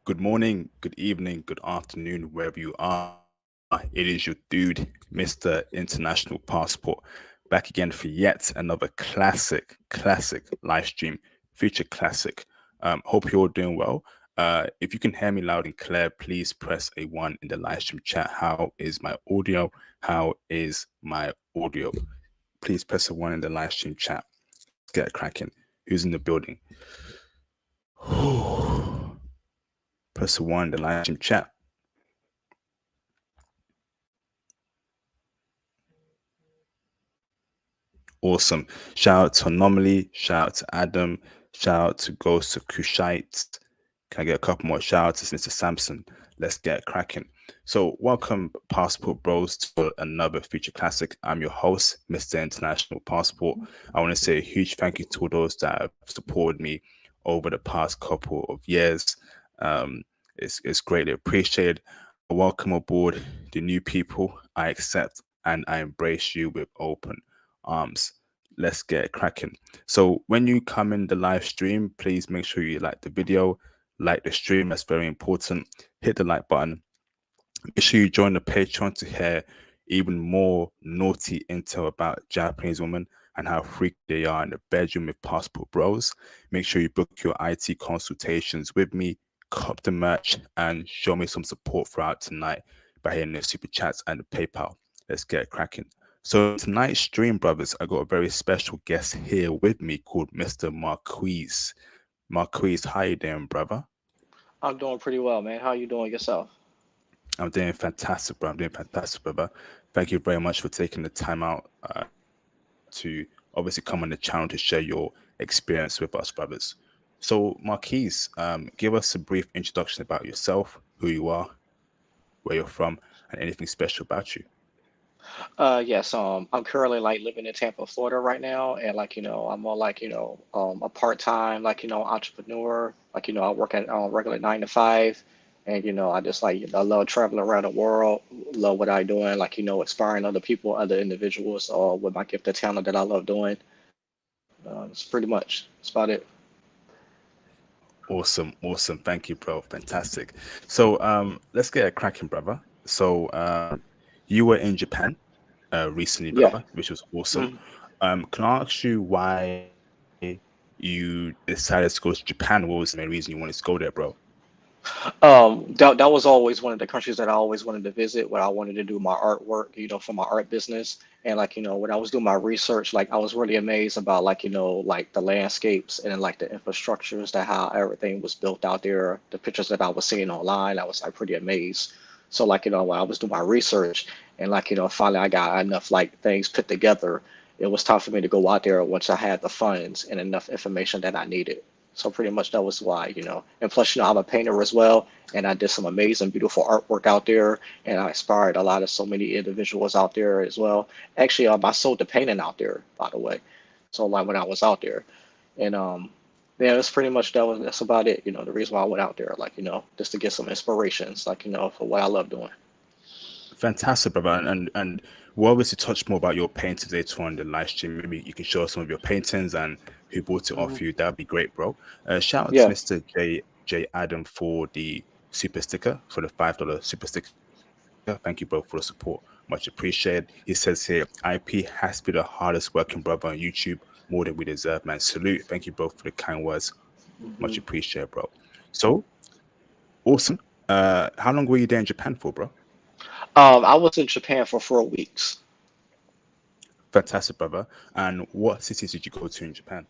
Good morning, good evening, good afternoon, wherever you are. It is your dude, Mr. International Passport, back again for yet another classic live stream, future classic. Hope you're all doing well. If you can hear me loud and clear, please press a one in the live stream chat. How is my audio? How is my audio? Please press a one in the live stream chat. Let's get it cracking. Who's in the building? Press a one in the live stream chat. Awesome. Shout out to Anomaly. Shout out to Adam. Shout out to Ghost of Kushite. Can I get a couple more shout outs to Mr. Samson? Let's get cracking. So, welcome, Passport Bros, to another feature classic. I'm your host, Mr. International Passport. I want to say a huge thank you to all those that have supported me over the past couple of years. Um, it's greatly appreciated. I welcome aboard the new people. I accept and I embrace you with open arms. Let's get cracking. So when you come in the live stream, please make sure you like the video, like the stream. That's very important. Hit the like button. Make sure you join the Patreon to hear even more naughty intel about Japanese women and how freaky they are in the bedroom with Passport Bros. Make sure you book your IT consultations with me, cop the merch, and show me some support throughout tonight by hitting the super chats and the PayPal. Let's get cracking. So tonight's stream, brothers, I got a very special guest here with me called Mr. Marquis. Marquis, how you doing, brother? I'm doing pretty well, man. How you doing yourself? I'm doing fantastic, bro. I'm doing fantastic, brother. Thank you very much for taking the time out to obviously come on the channel to share your experience with us, brothers. So, Marquise, give us a brief introduction about yourself, who you are, where you're from, and anything special about you. Yes, I'm currently like living in Tampa, Florida right now, and I'm more a part-time entrepreneur. I work at regular 9 to 5, and I just I love traveling around the world, love what I doing, inspiring other people, other individuals, with my gift of talent that I love doing. It's pretty much that's about it. Awesome. Thank you, bro. Fantastic. So, let's get a cracking, brother. So, you were in Japan recently, Yeah. brother, which was awesome. Can I ask you why you decided to go to Japan? What was the main reason you wanted to go there, bro? That was always one of the countries that I always wanted to visit, where I wanted to do my artwork, for my art business. And when I was doing my research, I was really amazed about the landscapes and like the infrastructures, that how everything was built out there. The pictures that I was seeing online, I was like pretty amazed. So when I was doing my research and finally I got enough things put together, it was time for me to go out there once I had the funds and enough information that I needed. So pretty much that was why. And plus, I'm a painter as well, and I did some amazing, beautiful artwork out there, and I inspired a lot of so many individuals out there as well. Actually, I sold the painting out there, by the way. So when I was out there, and yeah, that's pretty much that's about it. The reason why I went out there, just to get some inspirations, for what I love doing. Fantastic, brother. And we'll obviously touch more about your paintings later on in the live stream. Maybe you can show us some of your paintings and who bought it Hmm. off you. That'd be great, bro. Shout out to Yeah. Mr. J Adam for the super sticker, for the $5 super sticker. Thank you, bro, for the support. Much appreciated. He says here, IP has been the hardest working brother on YouTube, more than we deserve, man. Salute. Thank you, bro, for the kind words. Much Hmm. appreciated, bro. So awesome. How long were you there in Japan for, bro? I was in Japan for 4 weeks. Fantastic, brother. And what cities did you go to in Japan?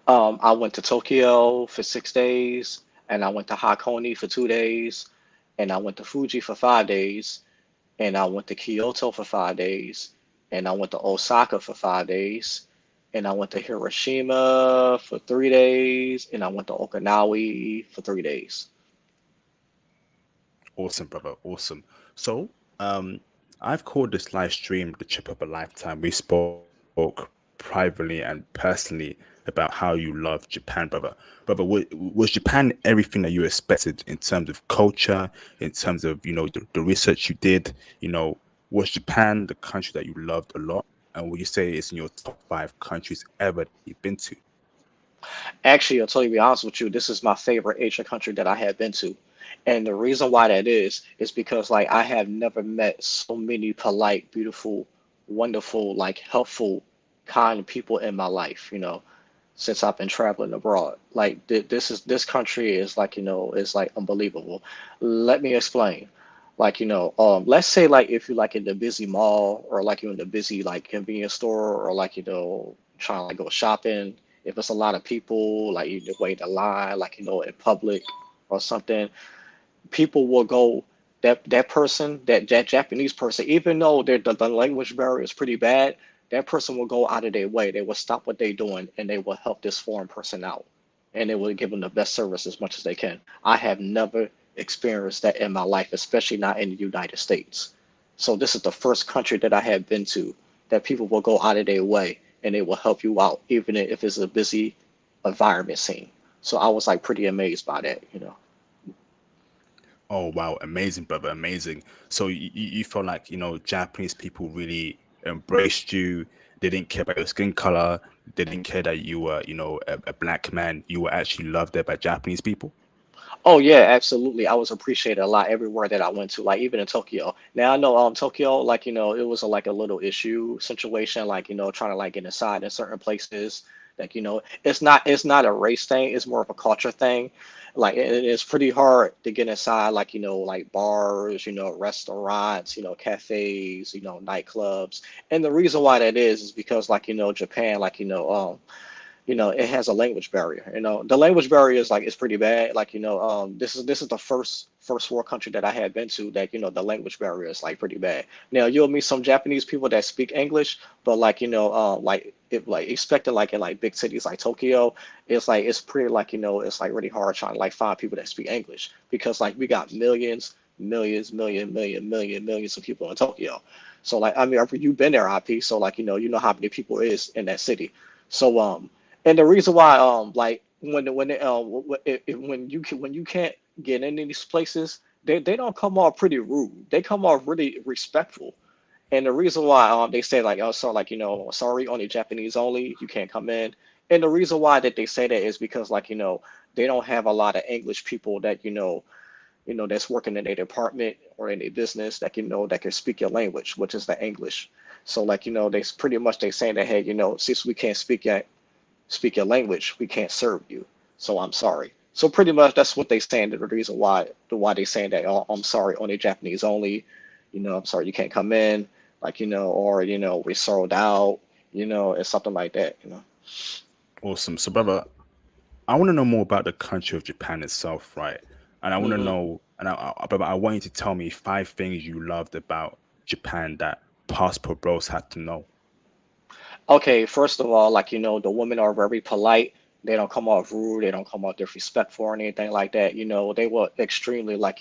I went to Tokyo for 6 days, and I went to Hakone for 2 days, and I went to Fuji for 5 days, and I went to Kyoto for 5 days, and I went to Osaka for 5 days, and I went to Hiroshima for 3 days, and I went to Okinawa for 3 days. Awesome, brother. Awesome. So, um, I've called this live stream the trip of a lifetime. We spoke privately and personally about how you love Japan, brother. Was Japan everything that you expected in terms of culture, in terms of the research you did? Was Japan the country that you loved a lot? And would you say it's in your top five countries ever that you've been to? Actually, I'll tell you, to be honest with you, this is my favorite Asian country that I have been to. And the reason why that is because like I have never met so many polite, beautiful, wonderful, like helpful, kind people in my life, since I've been traveling abroad. Like this country is like, is like unbelievable. Let me explain. Like, let's say like if you're like in the busy mall or like you're in the busy like convenience store or like, trying to like go shopping, if it's a lot of people, like you wait in line, like, in public or something, people will go that person, that Japanese person, even though the language barrier is pretty bad, that person will go out of their way. They will stop what they're doing and they will help this foreign person out. And they will give them the best service as much as they can. I have never experienced that in my life, especially not in the United States. So this is the first country that I have been to that people will go out of their way and they will help you out, even if it's a busy environment scene. So I was like pretty amazed by that. Oh wow, amazing, brother, amazing. So you felt like, Japanese people really embraced you. They didn't care about your skin color. They didn't care that you were, a black man. You were actually loved there by Japanese people. Oh yeah, absolutely. I was appreciated a lot everywhere that I went to, like even in Tokyo. Now I know Tokyo, like it was like a little issue situation, like trying to like get inside in certain places. Like it's not a race thing, it's more of a culture thing. Like it's pretty hard to get inside, like like bars, restaurants, cafes, nightclubs. And the reason why that is because like Japan, like it has a language barrier. The language barrier is like it's pretty bad. Like this is the first world country that I had been to that the language barrier is like pretty bad. Now you'll meet some Japanese people that speak English, but like like if like expected like in like big cities like Tokyo, it's like it's pretty like it's like really hard trying to like find people that speak English because like we got millions, millions, millions of people in Tokyo. So like I mean, you've been there, IP. So like you know how many people is in that city. So and the reason why, like when they, when you can't get into these places, they don't come off pretty rude. They come off really respectful. And the reason why, they say like, oh, so like sorry, only Japanese only, you can't come in. And the reason why that they say that is because like they don't have a lot of English people that that's working in a department or in a business that that can speak your language, which is the English. So like they pretty much they saying that hey since we can't speak your language, we can't serve you. So I'm sorry. So pretty much that's what they saying. The reason why they saying that oh, I'm sorry, only Japanese only. I'm sorry you can't come in, like or we sold out. It's something like that. Awesome. So, brother, I want to know more about the country of Japan itself, right? And I want to hmm know, brother, I want you to tell me five things you loved about Japan that passport bros had to know. Okay, first of all, like the women are very polite. They don't come off rude. They don't come off disrespectful or anything like that. They were extremely like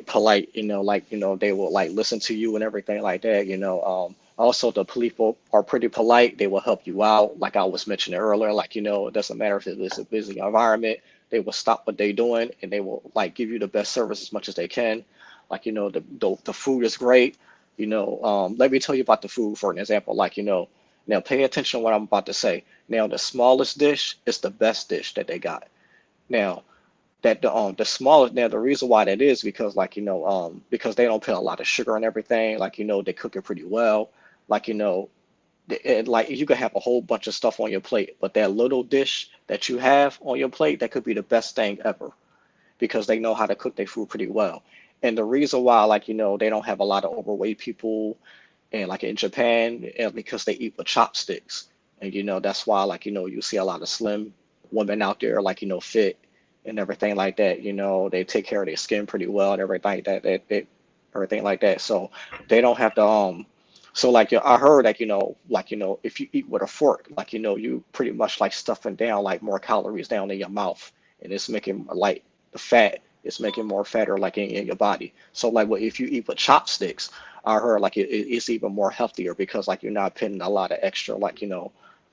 polite, like they will like listen to you and everything like that. Also the people are pretty polite. They will help you out, like I was mentioning earlier. Like it doesn't matter if it's a busy environment. They will stop what they're doing and they will like give you the best service as much as they can. Like the food is great. Let me tell you about the food for an example. Like now pay attention to what I'm about to say. Now the smallest dish is the best dish that they got. Now that the smallest now the reason why that is because like because they don't put a lot of sugar and everything, like they cook it pretty well, like like you could have a whole bunch of stuff on your plate, but that little dish that you have on your plate, that could be the best thing ever because they know how to cook their food pretty well. And the reason why like they don't have a lot of overweight people and like in Japan, and because they eat with chopsticks. And that's why like you see a lot of slim women out there like fit and everything like that. They take care of their skin pretty well and everything like that. Everything like that. So they don't have to so like I heard like like if you eat with a fork, like you pretty much like stuffing down like more calories down in your mouth, and it's making like the fat, it's making more fatter like in your body. So like what if you eat with chopsticks, I heard like it's even more healthier because like you're not putting a lot of extra like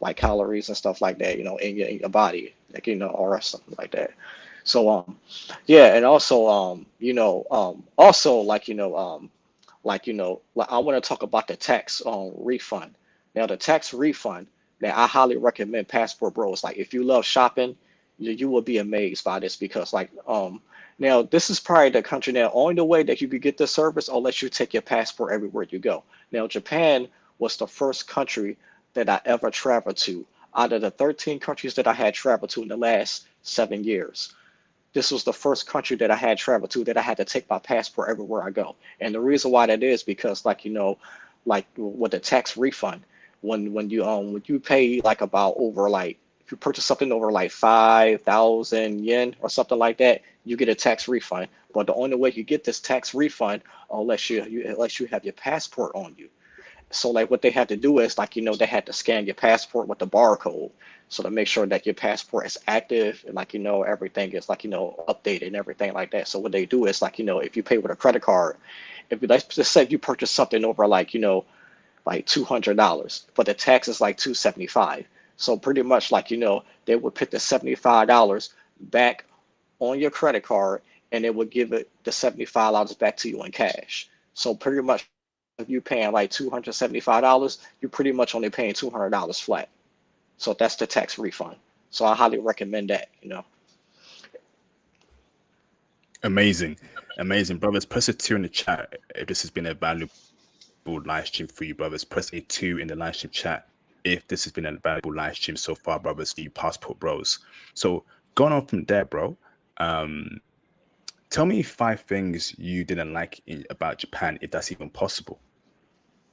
like calories and stuff like that in your body like or something like that. So yeah, and also also like I want to talk about the tax refund. Now the tax refund. Now, I highly recommend Passport Bros. Like, if you love shopping, you will be amazed by this because, like, now this is probably the country now. Only the way that you could get this service unless you take your passport everywhere you go. Now, Japan was the first country that I ever traveled to out of the 13 countries that I had traveled to in the last 7 years. This was the first country that I had traveled to that I had to take my passport everywhere I go. And the reason why that is because, like, like with the tax refund, when you pay like about over like if you purchase something over like 5,000 yen or something like that, you get a tax refund. But the only way you get this tax refund unless you have your passport on you. So like what they had to do is like they had to scan your passport with the barcode, so to make sure that your passport is active and like everything is like updated and everything like that. So what they do is like if you pay with a credit card, if you let's just say you purchase something over like like $200, but the tax is like 275. So pretty much like they would put the $75 back on your credit card, and it would give it the $75 back to you in cash. So pretty much if you paying like $275, you're pretty much only paying $200 flat. So that's the tax refund. So I highly recommend that. Amazing. Amazing, brothers. Press a two in the chat if this has been a valuable live stream for you, brothers. Press a two in the live stream chat if this has been a valuable live stream so far, brothers, for you passport bros. So going on from there, bro. Um, Tell me 5 things you didn't like about Japan, if that's even possible.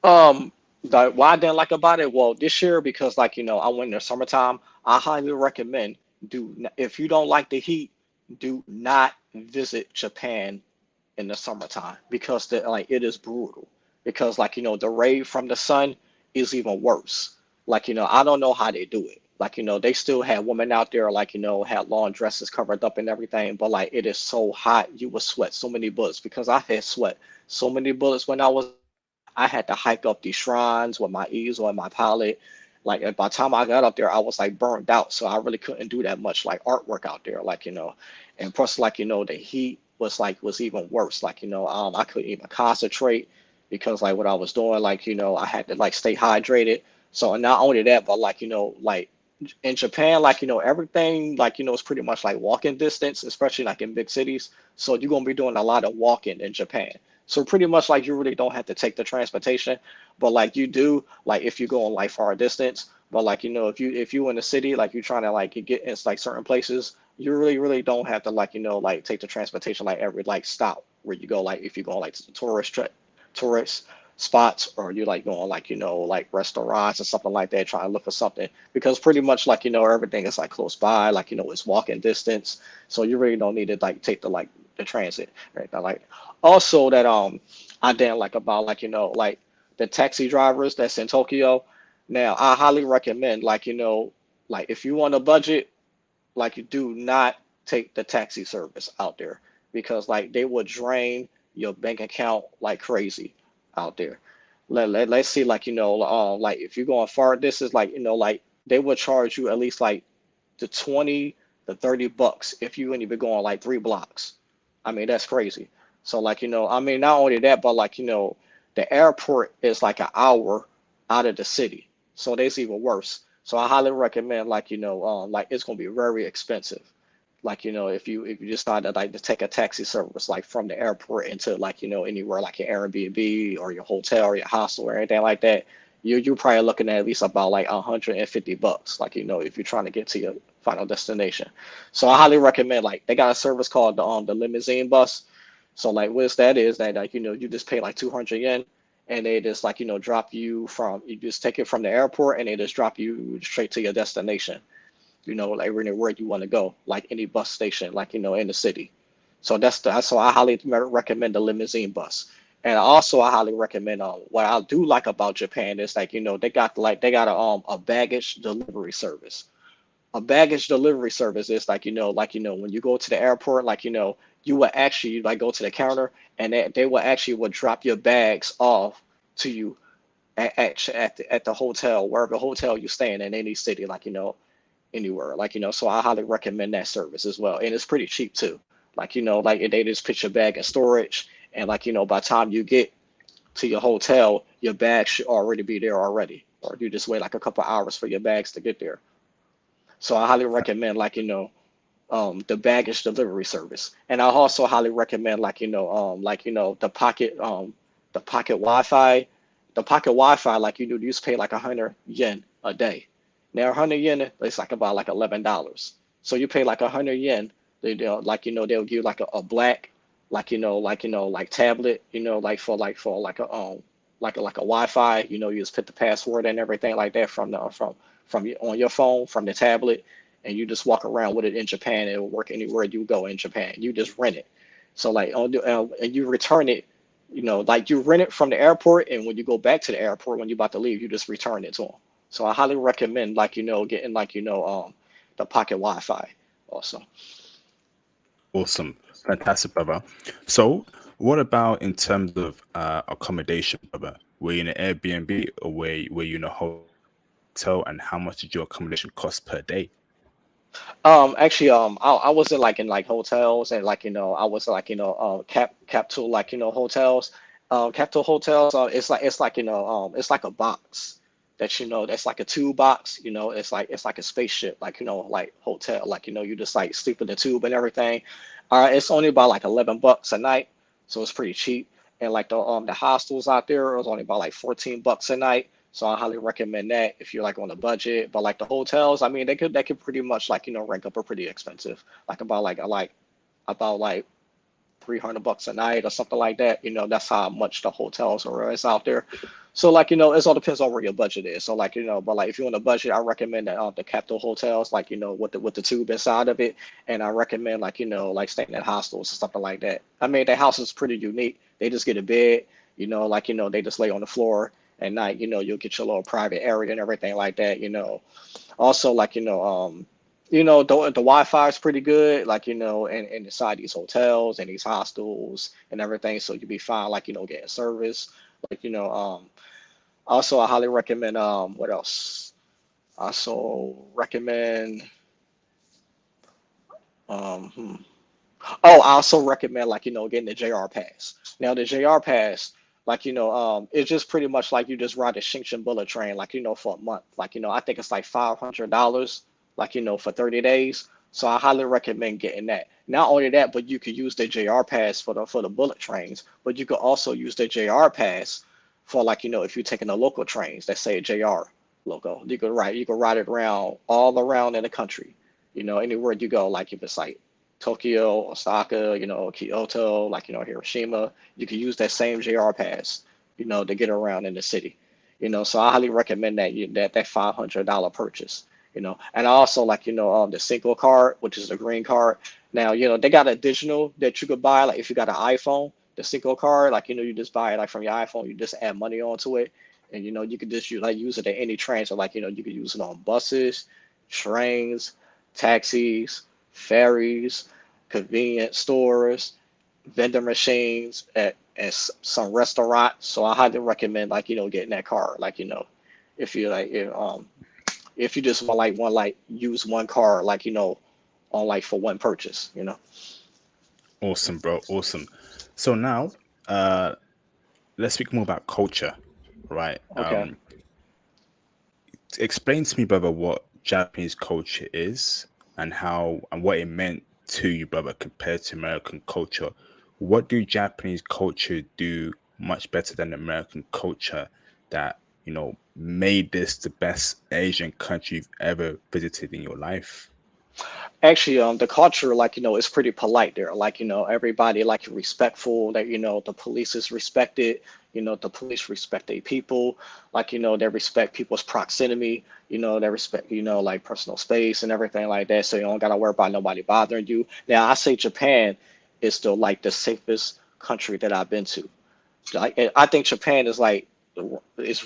Um, why I didn't like about it? Well, this year because like I went in the summertime. I highly recommend if you don't like the heat, do not visit Japan in the summertime because like it is brutal. Because like the ray from the sun is even worse. Like I don't know how they do it. Like they still had women out there like had long dresses covered up and everything, but like it is so hot you will sweat so many bullets because I had sweat so many bullets when I was out there. I had to hike up these shrines with my easel and my palette. Like by the time I got up there, I was like burned out, so I really couldn't do that much like artwork out there. Like and plus like the heat was even worse. Like I couldn't even concentrate because like what I was doing, like I had to like stay hydrated. So not only that, but like like in Japan, like everything like is pretty much like walking distance, especially like in big cities. So you're gonna be doing a lot of walking in Japan. So pretty much like you really don't have to take the transportation, but like you do like if you go on like far distance. But like if you in the city like you're trying to like get in like certain places, you really don't have to like like take the transportation like every like stop where you go, like if you go like to the tourist spots, or you like going like like restaurants or something like that trying to look for something, because pretty much like everything is like close by, like it's walking distance, so you really don't need to like take the transit right now. Like also that I didn't like about like like the taxi drivers that's in Tokyo. Now I highly recommend like like if you want a budget, like you do not take the taxi service out there because like they will drain your bank account like crazy out there. Let's see like like if you're going far distance, like like they will charge you at least like the 20 to 30 bucks if you ain't even going like 3 blocks. I mean that's crazy. So like I mean not only that, but like the airport is like an hour out of the city, so that's even worse. So I highly recommend like like it's gonna be very expensive. Like if you decide to like to take a taxi service like from the airport into like anywhere like your Airbnb or your hotel or your hostel or anything like that, you're probably looking at least about like 150 bucks. Like if you're trying to get to your final destination. So I highly recommend like they got a service called the limousine bus. So like what that is that like you just pay like 200 yen, and they just like drop you from you just take it from the airport, and they just drop you straight to your destination, like where you want to go, like any bus station, like in the city. So so I highly recommend the limousine bus. And also I highly recommend what I do like about Japan is like they got a baggage delivery service. A baggage delivery service is like when you go to the airport, like you will actually like go to the counter, and they will actually would drop your bags off to you at the hotel, wherever hotel you're staying in any city, like anywhere. Like, so I highly recommend that service as well. And it's pretty cheap too. Like, like they just put your bag in storage, and like, by the time you get to your hotel, your bag should already be there already. or you just wait like a couple hours for your bags to get there. So I highly recommend the baggage delivery service. And I also highly recommend the pocket Wi-Fi. The pocket Wi-Fi, like you used to pay like 100 yen a day. Now 100 yen is like about like $11. So you pay like 100 yen, they'll give you like a black, like tablet, for like a Wi-Fi. You just put the password and everything like that on your phone from the tablet, and you just walk around with it in Japan. It will work anywhere you go in Japan. You just rent it. So and you return it. Like you rent it from the airport, and when you go back to the airport, when you're about to leave, you just return it to them. So I highly recommend getting the pocket Wi-Fi also. Awesome. Fantastic, brother. So, what about in terms of accommodation, brother? Were you in an Airbnb or were you in a hotel, and how much did your accommodation cost per day? Actually, I wasn't like in like hotels, and I was like capital hotels. Capital hotels. It's like a box that's like a tube box. It's like a spaceship, like hotel. You just like sleep in the tube and everything. It's only about like $11 a night, so it's pretty cheap. And like the hostels out there, it was only about like $14 a night. So I highly recommend that if you're like on a budget. But like the hotels, I mean, they could pretty much rank up are pretty expensive, like about like $300 a night or something like that. That's how much the hotels are is out there. So it all depends on where your budget is. So but like if you're on a budget, I recommend the Capital hotels, with the tube inside of it. And I recommend like staying at hostels or something like that. I mean, their house is pretty unique. They just get a bed, they just lay on the floor at night. You'll get your little private area and everything like that. Also, the Wi-Fi is pretty good, and inside these hotels and these hostels and everything. So you'll be fine, getting service. Like, you know, um, Also, I highly recommend, what else? Also recommend, um, hmm. Oh, I also recommend getting the JR pass. Now the JR pass, it's just pretty much like you just ride a Shinshin bullet train, for a month. I think it's like $500, for 30 days. So I highly recommend getting that. Not only that, but you could use the JR pass for the bullet trains, but you could also use the JR pass for if you're taking the local trains that say JR logo. You could ride it around all around in the country. Anywhere you go, like if it's like Tokyo, Osaka, Kyoto, Hiroshima. You can use that same JR pass, to get around in the city. So I highly recommend that $500 purchase. And I also the single card, which is the green card. Now, they got a digital that you could buy, like if you got an iPhone, the single card, you just buy it like from your iPhone, you just add money onto it. And you could just use it at any train. So you could use it on buses, trains, taxis, ferries, convenience stores, vending machines at some restaurants. So I highly recommend getting that card. If you if you just want use one card on for one purchase. Awesome, bro. Awesome. So now, uh, let's speak more about culture, right? Okay. Explain to me, brother, what Japanese culture is and what it meant to you, brother, compared to American culture. What do Japanese culture do much better than American culture that, made this the best Asian country you've ever visited in your life? Actually, the culture, is pretty polite there. Everybody, respectful. That the police is respected. The police respect their people. They respect people's proximity. They respect, personal space and everything like that. So you don't gotta worry about nobody bothering you. Now, I say Japan is still the safest country that I've been to. I think Japan is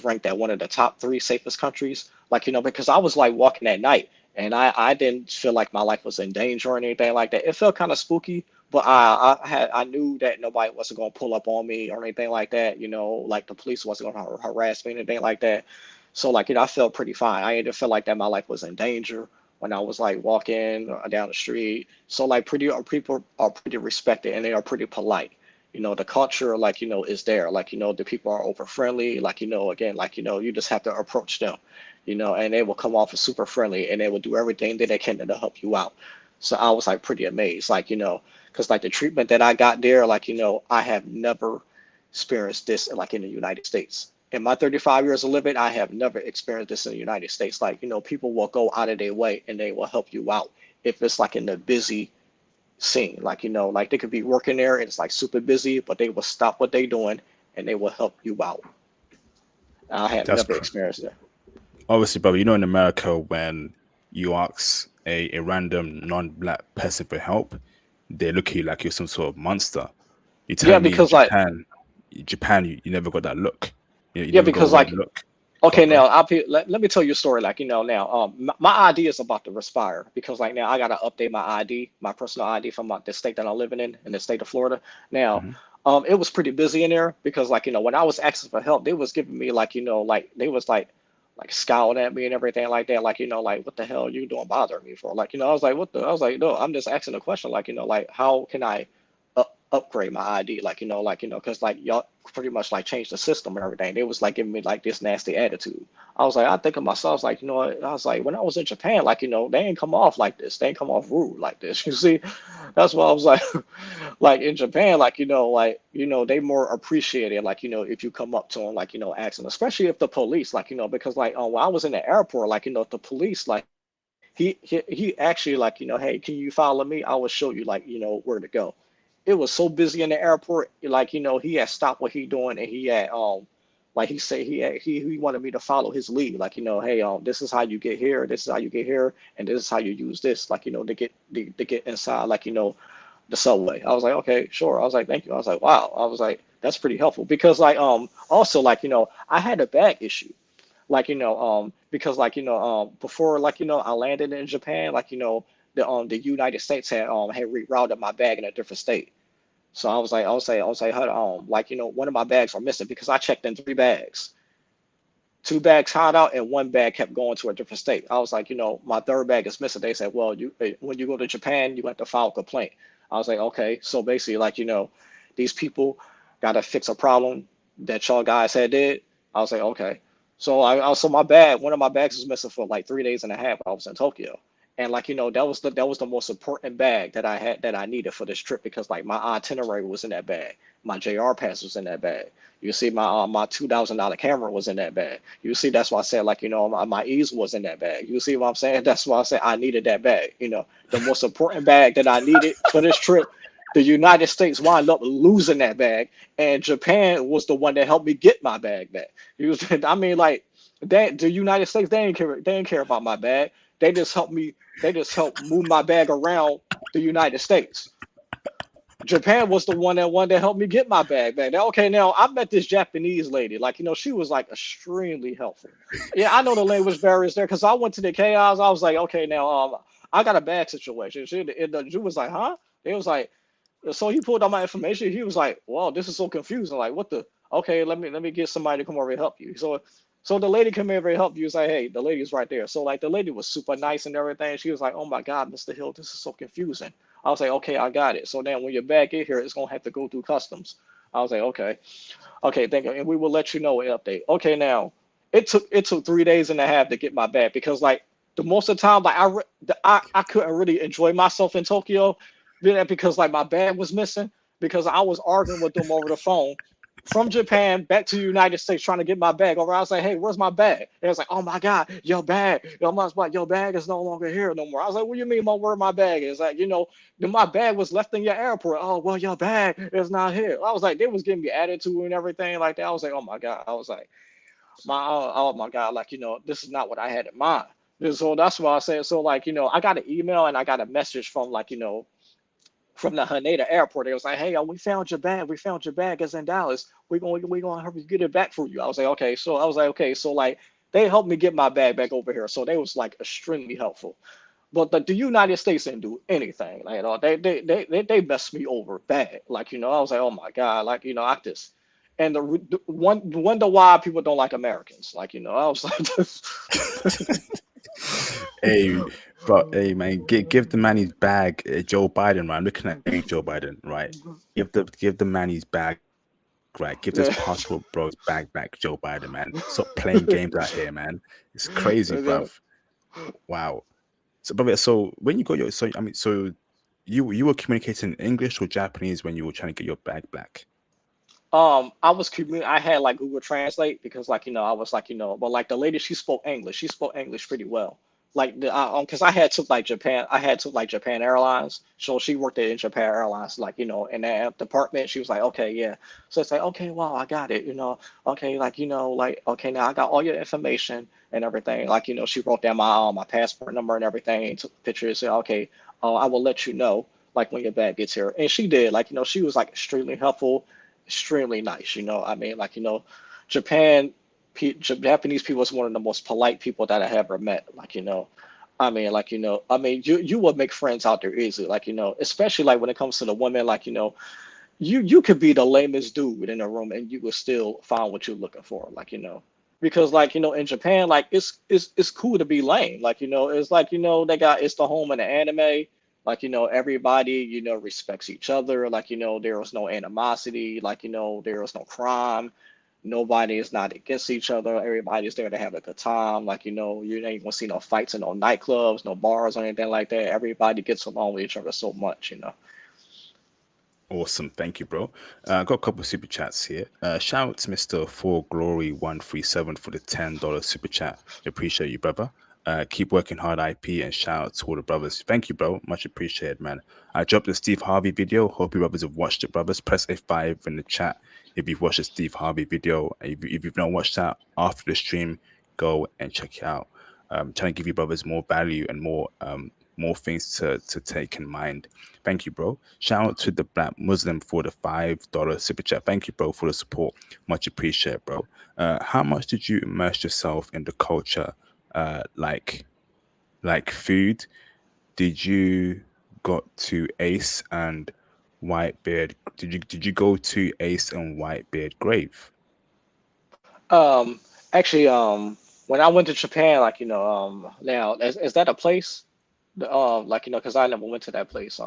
ranked at one of the top three safest countries. Because I was walking at night, and I didn't feel like my life was in danger or anything like that. It felt kind of spooky, but I knew that nobody wasn't gonna pull up on me or anything like that. Like the police wasn't gonna harass me or anything like that. So I felt pretty fine. I didn't feel like that my life was in danger when I was walking down the street. So pretty people are pretty respected, and they are pretty polite. The culture, is there. The people are open friendly. Again, you just have to approach them, and they will come off as super friendly and they will do everything that they can to help you out. So I was like pretty amazed, because like the treatment that I got there, I have never experienced this like in the United States. In my 35 years of living, I have never experienced this in the United States. People will go out of their way and they will help you out if it's like in the busy scene. They could be working there and it's like super busy, but they will stop what they're doing and they will help you out. I have That's never cr- experienced that. obviously, brother. You know, in America, when you ask a random non-black person for help, they look at you like you're some sort of monster. You Yeah, telling me in because like Japan, you never got that look. You yeah, never got a because weird like look. Go okay, on, bro. now let me tell you a story. Now, my ID is about to expire because like now I gotta update my ID, my personal ID from the state that I'm living in the state of Florida. Now, Hmm. it was pretty busy in there because when I was asking for help, they was giving me they was like scowling at me and everything like that. Like what the hell are you doing bothering me for? I was like, what the? I was like, no, I'm just asking a question. Like how can I upgrade my ID, because y'all pretty much like changed the system and everything. They was like giving me like this nasty attitude. I was like, I think of myself, like, what? I was like, when I was in Japan, they ain't come off like this. They ain't come off rude like this. You see, that's why I was like, like in Japan, they more appreciated, if you come up to them, asking, especially if the police, because when I was in the airport, the police, he actually hey, can you follow me? I will show you where to go. It was so busy in the airport, he had stopped what he doing and he had like he said he wanted me to follow his lead, hey, this is how you get here, this is how you get here, and this is how you use this, to get inside, the subway. I was like, okay, sure. I was like, thank you. I was like, wow. I was like, that's pretty helpful because also I had a bag issue, because before I landed in Japan, the United States had rerouted my bag in a different state. So I was like, hold on, one of my bags were missing because I checked in 3 bags. 2 bags hot out and 1 bag kept going to a different state. I was like, my third bag is missing. They said, well, when you go to Japan, you have to file a complaint. I was like, okay. So basically, these people got to fix a problem that y'all guys had did. I was like, okay. So so my bag, one of my bags was missing for like 3 days and a half. I was in Tokyo. And that was the most important bag that I had that I needed for this trip because like my itinerary was in that bag. My JR pass was in that bag. You see, my $2,000 camera was in that bag. You see, that's why I said my ease was in that bag. You see what I'm saying? That's why I said I needed that bag. The most important bag that I needed for this trip. The United States wound up losing that bag, and Japan was the one that helped me get my bag back. I mean, like the United States, they didn't care about my bag. They just helped me. They just helped move my bag around the United States. Japan was the one that wanted to help me get my bag back. Now, okay, now I met this Japanese lady. She was like extremely helpful. Yeah, I know the language barriers there because I went to the chaos. I was like, okay, now I got a bag situation. The Jew was like, huh? It was like, so he pulled out my information. He was like, "Wow, this is so confusing. Like, what the? Okay, let me get somebody to come over and help you." So the lady come over and help you. It's like, hey, the lady's right there. So like the lady was super nice and everything. She was like, "Oh my God, Mr. Hill, this is so confusing." I was like, "Okay, I got it." So then when your bag get here, it's gonna have to go through customs. I was like, "Okay, okay, thank you," and we will let you know an update. Okay, now it took 3 days and a half to get my bag because like the most of the time like I couldn't really enjoy myself in Tokyo because like my bag was missing because I was arguing with them over the phone from Japan back to the United States trying to get my bag over. I was like, hey, where's my bag? And it was like, oh my God, your bag. Your bag is no longer here no more. I was like, what do you mean where my bag is? Like, my bag was left in your airport. Oh, well, your bag is not here. I was like, they was giving me attitude and everything like that. I was like, oh my God. I was like, oh my God, this is not what I had in mind. So that's why I said, so I got an email and I got a message from from the Haneda airport. They was like, "Hey, we found your bag. We found your bag. It's in Dallas. We gonna help you get it back for you." I was like, "Okay." So I was like, "Okay." So they helped me get my bag back over here. So they was like extremely helpful. But the United States didn't do anything. Like, they messed me over bad. I was like, "Oh my God!" I just. And the wonder why people don't like Americans. I was like, Hey, but hey, man, give the man his bag, Joe Biden. Right, I'm looking at you, Joe Biden. Right, give the man his bag. Right, give this passport, bro, his bag back, Joe Biden. Man, stop playing games out here, man. It's crazy, bruv. Wow. So, brother, so when you got your, so I mean, so you were communicating English or Japanese when you were trying to get your bag back? I had like Google Translate because like I was like but like the lady she spoke English. She spoke English pretty well. Like because I had took like Japan, I had took like Japan Airlines. So she worked in Japan Airlines, like in that department. She was like, okay, yeah. So it's like, okay, wow, I got it. Okay, like like okay, now I got all your information and everything. Like she wrote down my passport number and everything, took pictures. Said, okay, I will let you know like when your bag gets here. And she did. Like she was like extremely helpful, extremely nice. I mean, like Japan, Japanese people is one of the most polite people that I have ever met. Like I mean, like I mean, you will make friends out there easily. Like especially like when it comes to the women. Like you could be the lamest dude in a room and you will still find what you're looking for. Like because like in Japan, like it's cool to be lame. Like it's like they got it's the home of the anime. Like everybody respects each other. Like there was no animosity. Like there was no crime. Nobody is not against each other. Everybody's there to have a good time. Like you ain't gonna see no fights in no nightclubs, no bars or anything like that. Everybody gets along with each other so much. Awesome. Thank you, bro. I got a couple of super chats here. Shout out to Mr. For Glory 137 for the $10 super chat. Appreciate you, brother. Keep working hard, IP, and shout out to all the brothers. Thank you, bro. Much appreciated, man. I dropped the Steve Harvey video. Hope you brothers have watched it, brothers. Press F5 in the chat if you've watched the Steve Harvey video. If you've not watched that after the stream, go and check it out. Trying to give you brothers more value and more things to take in mind. Thank you, bro. Shout out to the Black Muslim for the $5 super chat. Thank you, bro, for the support. Much appreciated, bro. How much did you immerse yourself in the culture, like food? Did you got to Ace and Whitebeard? Did you go to Ace and Whitebeard grave? Um, actually, when I went to Japan, like now is that a place? Like because I never went to that place.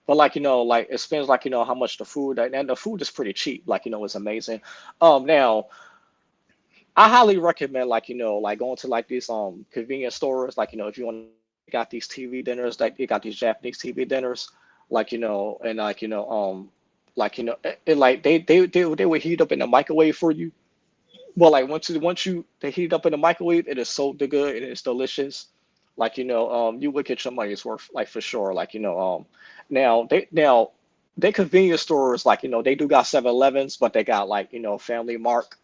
But like like it depends like how much the food, and the food is pretty cheap. Like it's amazing. Now I highly recommend like like going to like these convenience stores. Like if you want, they got these TV dinners, like they got these Japanese TV dinners. Like and like like like they would heat up in the microwave for you. Well, like once you they heat it up in the microwave, it is so good and it's delicious. Like you would get your money's worth, like for sure. Like now they convenience stores, like they do got 7-Elevens, but they got like Family Mart,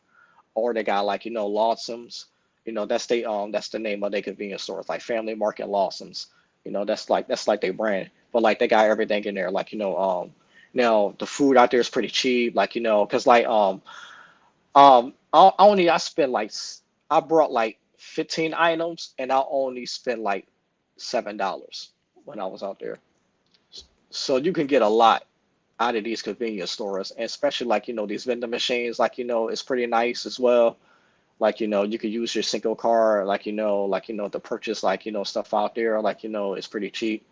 or they got like Lawson's. That's the name of their convenience stores, like Family Mart and Lawson's. That's like their brand, but like they got everything in there. Like now the food out there is pretty cheap. Like because like I spent like I brought like 15 items and I only spent like $7 when I was out there. So you can get a lot out of these convenience stores, and especially like these vending machines. Like it's pretty nice as well. Like you could use your single card. Like to purchase like stuff out there. Like it's pretty cheap.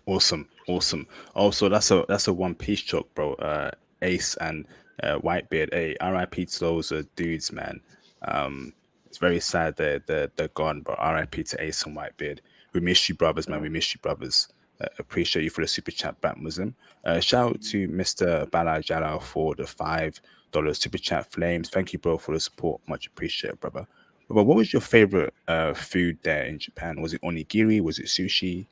Awesome, awesome. Also, that's a one piece joke, bro. Ace and Whitebeard. Hey, R.I.P. to those dudes, man. It's very sad they're gone, but R.I.P. to Ace and Whitebeard. We miss you, brothers, man. Yeah. We miss you, brothers. Appreciate you for the super chat, Bat Muslim. Shout out to Mr. Balajala for the $5 super chat flames. Thank you, bro, for the support. Much appreciated, brother. But what was your favorite food there in Japan? Was it onigiri? Was it sushi?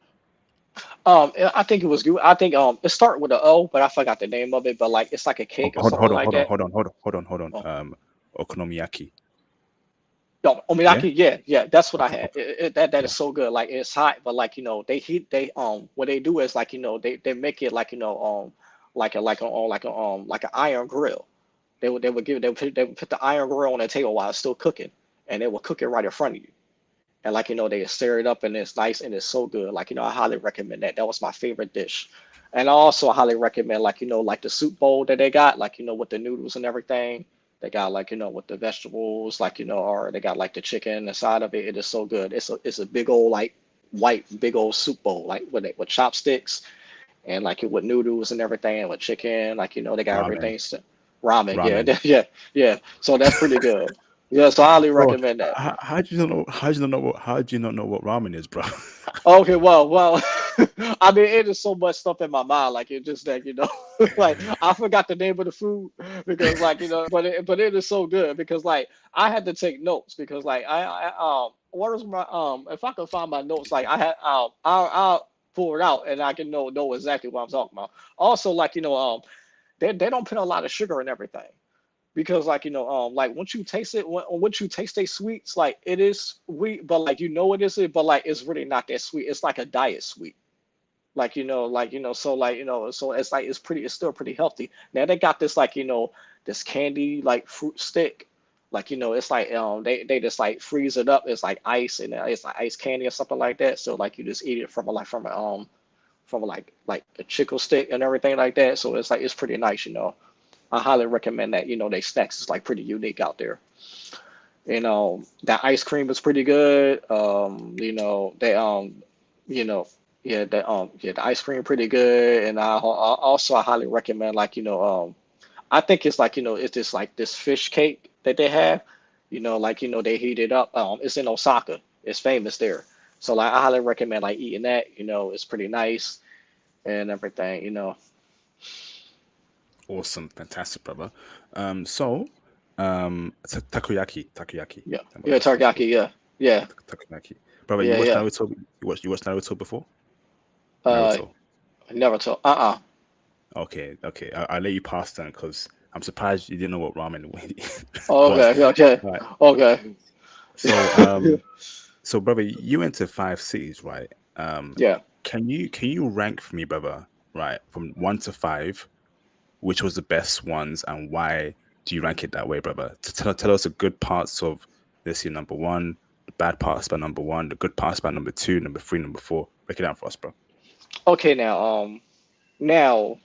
I think it was good. I think it started with an O, but I forgot the name of it. But like it's like a cake or Hold on, something hold on, like hold on, that. hold on, hold on, hold on, hold on. Oh, Okonomiyaki. no, Yeah. omiyaki. Yeah, yeah, that's what I Okay. had. Okay. That is Yeah. so good. Like it's hot, but like they heat they what they do is like they make it like like an iron grill. They would put the iron grill on the table while it's still cooking, and they will cook it right in front of you. And like they stir it up and it's nice and it's so good. Like I highly recommend that. That was my favorite dish. And I also highly recommend like like the soup bowl that they got, like with the noodles and everything. They got like with the vegetables, like or they got like the chicken inside of it. It is so good. It's a big old like white big old soup bowl like with chopsticks and like with noodles and everything and with chicken. Like they got Ramen. everything. Ramen, yeah, Ramen. yeah, yeah. So that's pretty good. Yeah, so I highly Bro, recommend that. how do you not know? How do you not know what? How do you not know what ramen is, bro? Okay, well, I mean, it is so much stuff in my mind, like it just that like I forgot the name of the food because like but it is so good because like I had to take notes because like what is my if I could find my notes like I had I'll pull it out and I can know exactly what I'm talking about. Also, like they don't put a lot of sugar in everything because like like once you taste it once you taste they sweets like it is sweet but like it is it but like it's really not that sweet. It's like a diet sweet, like so like so it's like it's still pretty healthy. Now they got this like this candy like fruit stick, like it's like they just like freeze it up. It's like ice and it's like ice candy or something like that, so like you just eat it from like a chickle stick and everything like that, so it's like it's pretty nice. I highly recommend that. They snacks is like pretty unique out there. That ice cream is pretty good. They you know, yeah, the ice cream pretty good. And I highly recommend like I think it's like it's just like this fish cake that they have. Like they heat it up. It's in Osaka. It's famous there. So like I highly recommend like eating that. It's pretty nice and everything. Awesome, fantastic, brother. So, takoyaki. Yeah, yeah, That's what it's called. teriyaki. Yeah, yeah, Takoyaki, brother. You yeah, watched yeah. Naruto? You watched Naruto before? Uh, Naruto. Never told. Okay. I'll let you pass then because I'm surprised you didn't know what ramen was. Okay, okay, Right. okay. So, so brother, you went to 5 cities, right? Yeah. Can you rank for me, brother? Right, from 1 to 5, which was the best ones and why do you rank it that way, brother? Tell us the good parts of this year, number one, the bad parts about number one, the good parts about number two, number three, number four. Break it down for us, bro. Okay, now,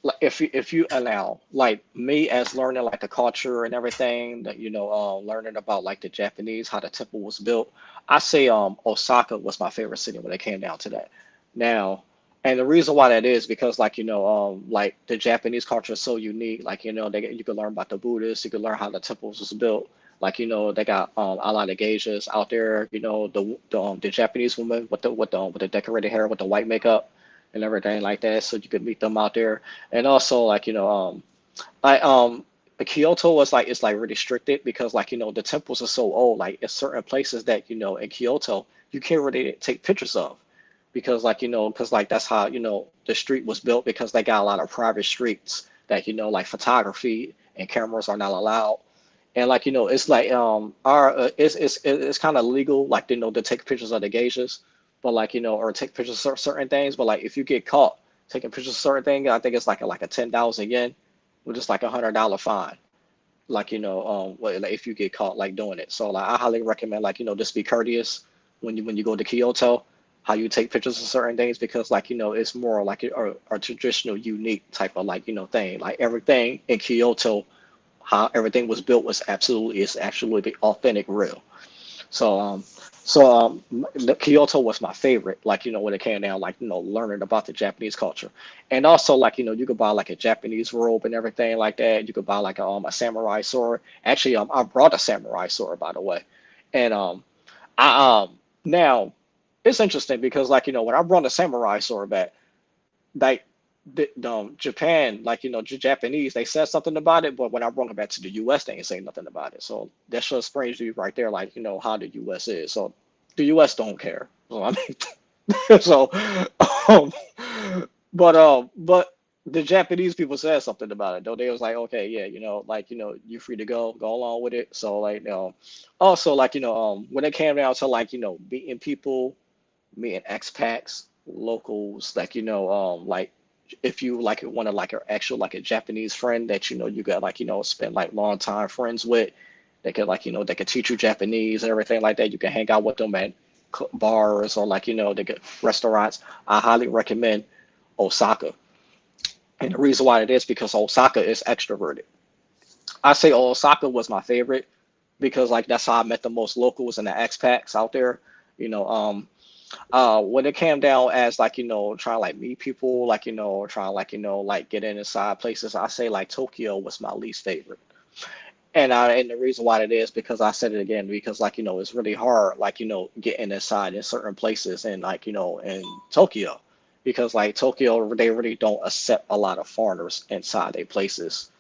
like, if you allow like me as learning like the culture and everything that learning about like the Japanese, how the temple was built, I say Osaka was my favorite city when it came down to that. Now, and the reason why that is because like the Japanese culture is so unique. Like you can learn about the Buddhists, you can learn how the temples was built. Like they got a lot of geishas out there. The Japanese women with the decorated hair with the white makeup and everything like that. So you could meet them out there. And also like I Kyoto was like it's like really restricted because like the temples are so old. Like it's certain places that in Kyoto you can't really take pictures of because because like that's how the street was built because they got a lot of private streets that like photography and cameras are not allowed. And like it's like our it's kind of legal like to take pictures of the geishas, but like or take pictures of certain things. But like if you get caught taking pictures of certain things, I think it's like a 10,000 yen, which is like $100 fine. Like like if you get caught like doing it. So like I highly recommend like just be courteous when you go to Kyoto, how you take pictures of certain things because like it's more like a traditional unique type of like thing. Like everything in Kyoto, how everything was built was absolutely it's actually the authentic real. So Kyoto was my favorite. Like when it came down like learning about the Japanese culture, and also like you could buy like a Japanese robe and everything like that. You could buy like a samurai sword. Actually, I brought a samurai sword by the way, and I now it's interesting because like when I brought a samurai sword back like Japan, like Japanese, they said something about it, but when I brought it back to the U.S., they ain't say nothing about it. So that just explains to you right there, like how the U.S. is. So the U.S. don't care. So I mean, so um, but the Japanese people said something about it though. They was like, okay, yeah, like you free to go along with it. So like also like when it came down to like meeting people, meeting expats, locals, like like if you like want to like an actual like a Japanese friend that you got like spend like long time friends with, they could like they could teach you Japanese and everything like that. You can hang out with them at bars or like they get restaurants. I highly recommend Osaka, and the reason why it is because Osaka is extroverted. I say Osaka was my favorite because like that's how I met the most locals and the expats out there. You know, when it came down as like trying to like meet people, like trying to like like get in inside places, I say like Tokyo was my least favorite. And the reason why that is because I said it again because like it's really hard like getting inside in certain places and like in Tokyo because like Tokyo they really don't accept a lot of foreigners inside their places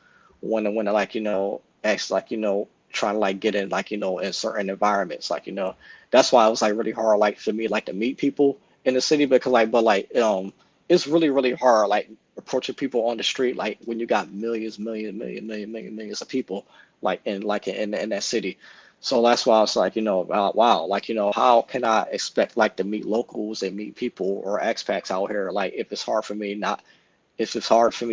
when they like actually like trying to like get in like in certain environments like that's why it was like really hard like for me like to meet people in the city because like but like it's really hard like approaching people on the street like when you got millions of people like in that city. So that's why I was like, wow, like, how can I expect like to meet locals and meet people or expats out here? Like, if it's hard for me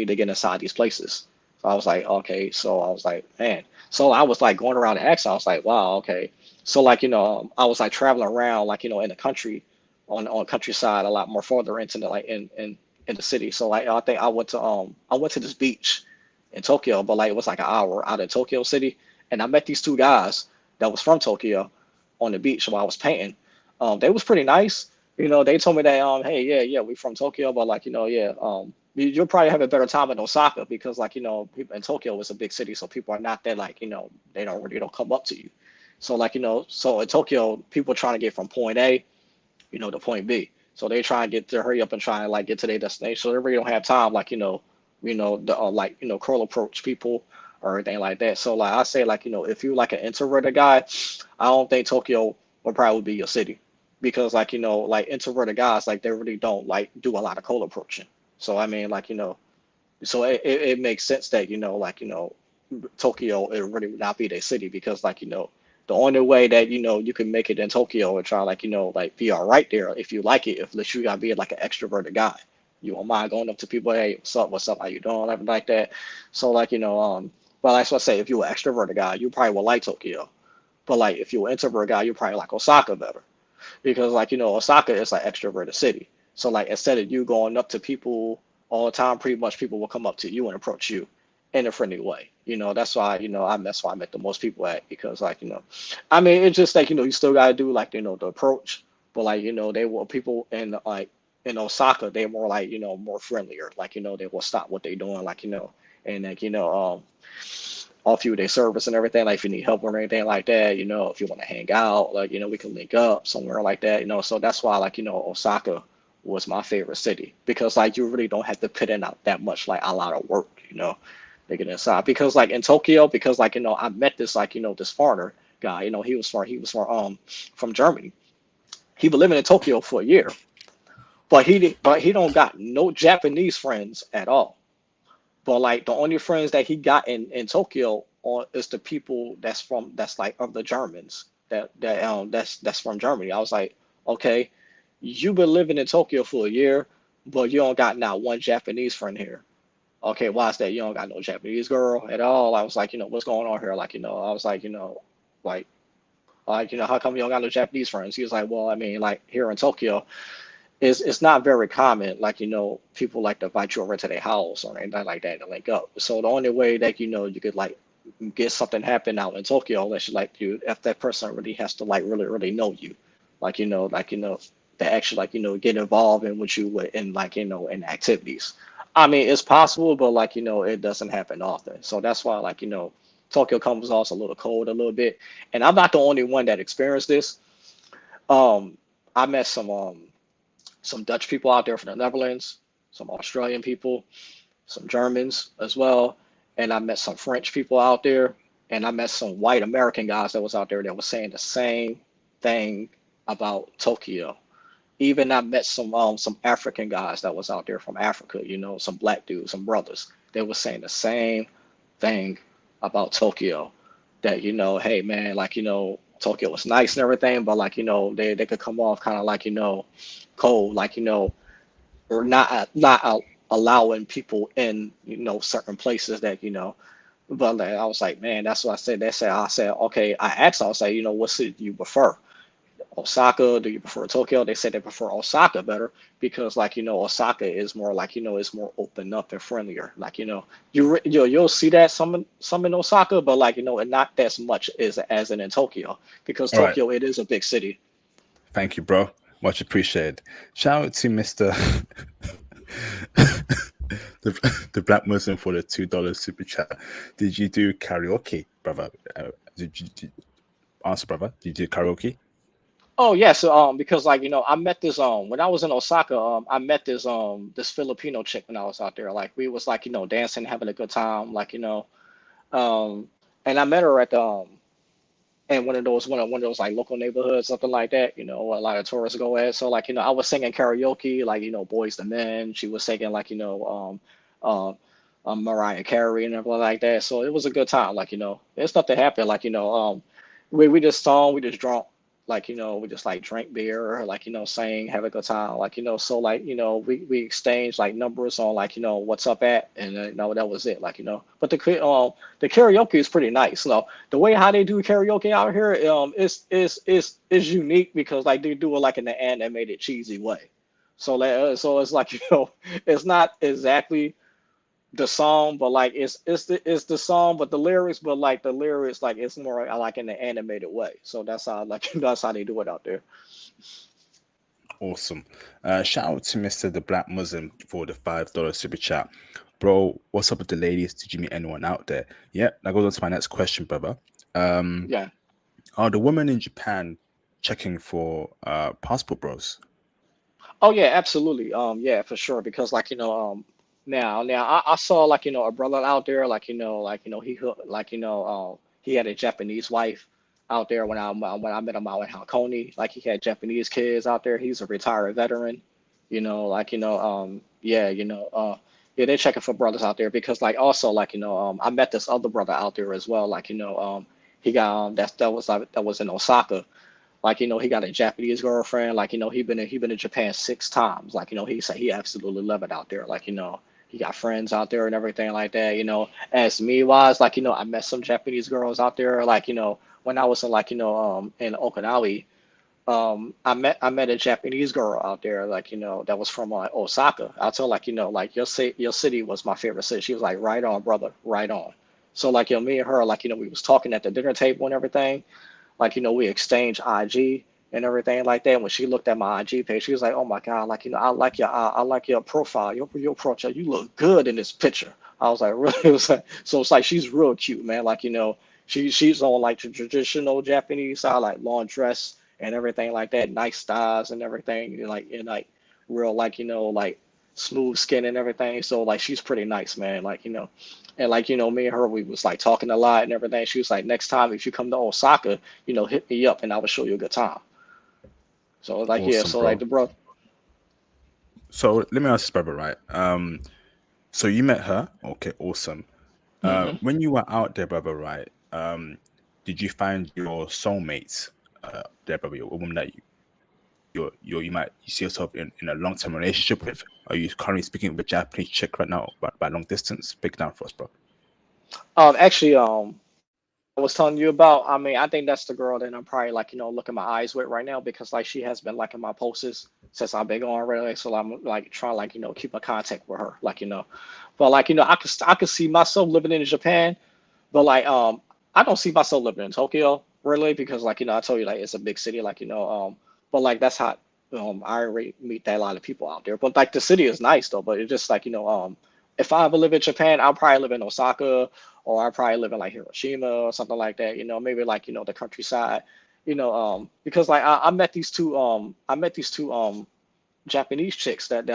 to get inside these places. So I was like, okay. So I was like, man. So I was like going around the X. I was like, wow, okay. So like, I was like traveling around like, in the country, on countryside a lot more farther into the like in the city. So like I think I went to this beach in Tokyo, but like it was like an hour out of Tokyo City, and I met these two guys that was from Tokyo on the beach while I was painting. They was pretty nice. They told me that hey, yeah, we from Tokyo, but like yeah, you'll probably have a better time in Osaka because like people in Tokyo is a big city, so people are not that like they don't come up to you. So like so in Tokyo, people trying to get from point A to point B. So they try and get to hurry up and try and like get to their destination. So they really don't have time, like the like curl approach people or anything like that. So like I say, like if you're like an introverted guy, I don't think Tokyo will probably be your city because like like introverted guys like they really don't like do a lot of cold approaching. So I mean like so it makes sense that like Tokyo it really would not be their city because like the only way that you can make it in Tokyo and try like like be all right there if you like it if unless you gotta be like an extroverted guy. You don't mind going up to people, hey, what's up, how you doing, everything like that. So like well that's what I say if you're an extroverted guy, you probably will like Tokyo. But like if you're an introvert guy, you probably like Osaka better because like Osaka is like extroverted city. So like instead of you going up to people all the time, pretty much people will come up to you and approach you in a friendly way. That's why that's why I met the most people at because like I mean it's just like you still gotta do like the approach, but like they will people in like in Osaka they're more like more friendlier like they will stop what they're doing like and like offer you their service and everything. Like if you need help or anything like that, if you want to hang out, like we can link up somewhere like that. So that's why like Osaka was my favorite city because like you really don't have to put in out that much like a lot of work, to get inside. Because like in Tokyo, because like I met this like this foreigner guy. He was from Germany. He been living in Tokyo for a year, but he don't got no Japanese friends at all. But like the only friends that he got in Tokyo is the people that's like of the Germans that's from Germany. I was like, okay, you've been living in Tokyo for a year, but you don't got not one Japanese friend here. Okay, why is that? You don't got no Japanese girl at all. I was like, what's going on here? Like, I was like, like how come you don't got no Japanese friends? He was like, well, I mean, like here in Tokyo, it's not very common. Like people like to invite you over to their house or anything like that to link up. So the only way that you could like get something happen out in Tokyo, unless you like if that person really has to like really know you, like to actually like get involved in what you would in like in activities. I mean, it's possible, but like it doesn't happen often. So that's why like Tokyo comes off a little cold a little bit, and I'm not the only one that experienced this. Um, I met some Dutch people out there from the Netherlands, some Australian people, some Germans as well, and I met some French people out there, and I met some white American guys that was out there that was saying the same thing about Tokyo. Even I met some African guys that was out there from Africa, some black dudes, some brothers. They were saying the same thing about Tokyo. That hey man, like Tokyo was nice and everything, but like they could come off kind of like cold, like or not allowing people in certain places that But like, I was like, man, that's what I said. They said I said okay. I asked, I was like, what city do you prefer? Osaka? Do you prefer Tokyo? They said they prefer Osaka better because, like, Osaka is more like, it's more open up and friendlier. Like, you'll see that some in Osaka, but like, and not as much as in Tokyo because All right. Tokyo, it is a big city. Thank you, bro. Much appreciated. Shout out to Mr. the Black Muslim for the $2 super chat. Did you do karaoke, brother? Did answer, brother? Did you do karaoke? Oh yeah, so because like I met this when I was in Osaka, I met this Filipino chick when I was out there. Like we was like dancing, having a good time, like um and I met her at the in one of those like local neighborhoods, something like that, where a lot of tourists go at. So like I was singing karaoke, like Boys to Men. She was singing like Mariah Carey and everything like that. So it was a good time. Like it's nothing happened. Like we just song, we just drunk. Like we just like drink beer, like sing, have a good time. Like so like we exchanged like numbers on like what's up at, and that was it. Like but the karaoke is pretty nice. The way how they do karaoke out here is unique because like they do it like in the animated cheesy way. So so it's like it's not exactly the song, but like it's the song, but the lyrics, like it's more like in the animated way. So that's how like that's how they do it out there. Awesome. Shout out to Mr. the Black Muslim for the $5 super chat. Bro, what's up with the ladies? Did you meet anyone out there? Yeah, that goes on to my next question, brother. Um, Yeah. are the women in Japan checking for passport bros? Oh yeah, absolutely. Yeah, for sure. Because like now I saw like a brother out there like he had a Japanese wife out there when I met him out in Hakone. Like he had Japanese kids out there. He's a retired veteran. Yeah, yeah, they're checking for brothers out there because like also like I met this other brother out there as well. Like he got that was in Osaka. Like, he got a Japanese girlfriend. Like, he been to Japan 6 times. Like, he said he absolutely love it out there. Like, he got friends out there and everything like that. As me was like, I met some Japanese girls out there. Like, when I was in like, in Okinawa, I met a Japanese girl out there, like, that was from Osaka. I told like, like your city was my favorite city. She was like, right on, brother, right on. So like, me and her, like, we was talking at the dinner table and everything. Like, we exchanged IG and everything like that. When she looked at my IG page, she was like, "Oh my God, like I like your profile, your profile. You look good in this picture." I was like, "Really?" It was like, so it's like she's real cute, man. Like, she's on like the traditional Japanese style, like long dress and everything like that, nice styles and everything, and like real like like smooth skin and everything. So like she's pretty nice, man. Like and like me and her, we was like talking a lot and everything. She was like, next time if you come to Osaka, hit me up and I will show you a good time. So like yeah, Awesome, so like bro. the bro. So let me ask this, brother, right? So you met her. Okay, awesome. Hmm. When you were out there, brother, right? Did you find your soulmate there, brother? A woman that you might you see yourself in a long term relationship with? Are you currently speaking with a Japanese chick right now by long distance? Break it down for us, bro. Actually, the girl I was telling you about, I mean, I think that's the girl that I'm probably like, looking my eyes with right now because like she has been liking my posts since I've been going really. So I'm like trying like, keep in contact with her, like, but like, I could see myself living in Japan, but like, I don't see myself living in Tokyo really because like, I told you like it's a big city, like, but like that's how, I already meet that a lot of people out there. But like the city is nice though, but it's just like, if I ever live in Japan, I'll probably live in Osaka or I probably live in like Hiroshima or something like that. Maybe like the countryside. Because like I met these two Japanese chicks that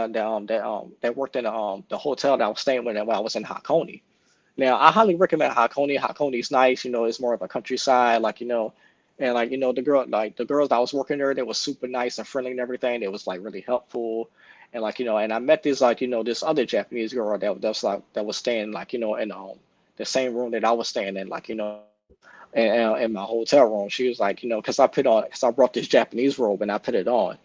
worked in the hotel that I was staying with when I was in Hakone. Now I highly recommend Hakone. Hakone is nice. It's more of a countryside, like and like the girls that I was working there, they was super nice and friendly and everything. They was like really helpful. And like and I met this like this other Japanese girl that was staying like in the same room that I was staying in, like in my hotel room. She was like, because I brought this Japanese robe and I put it on.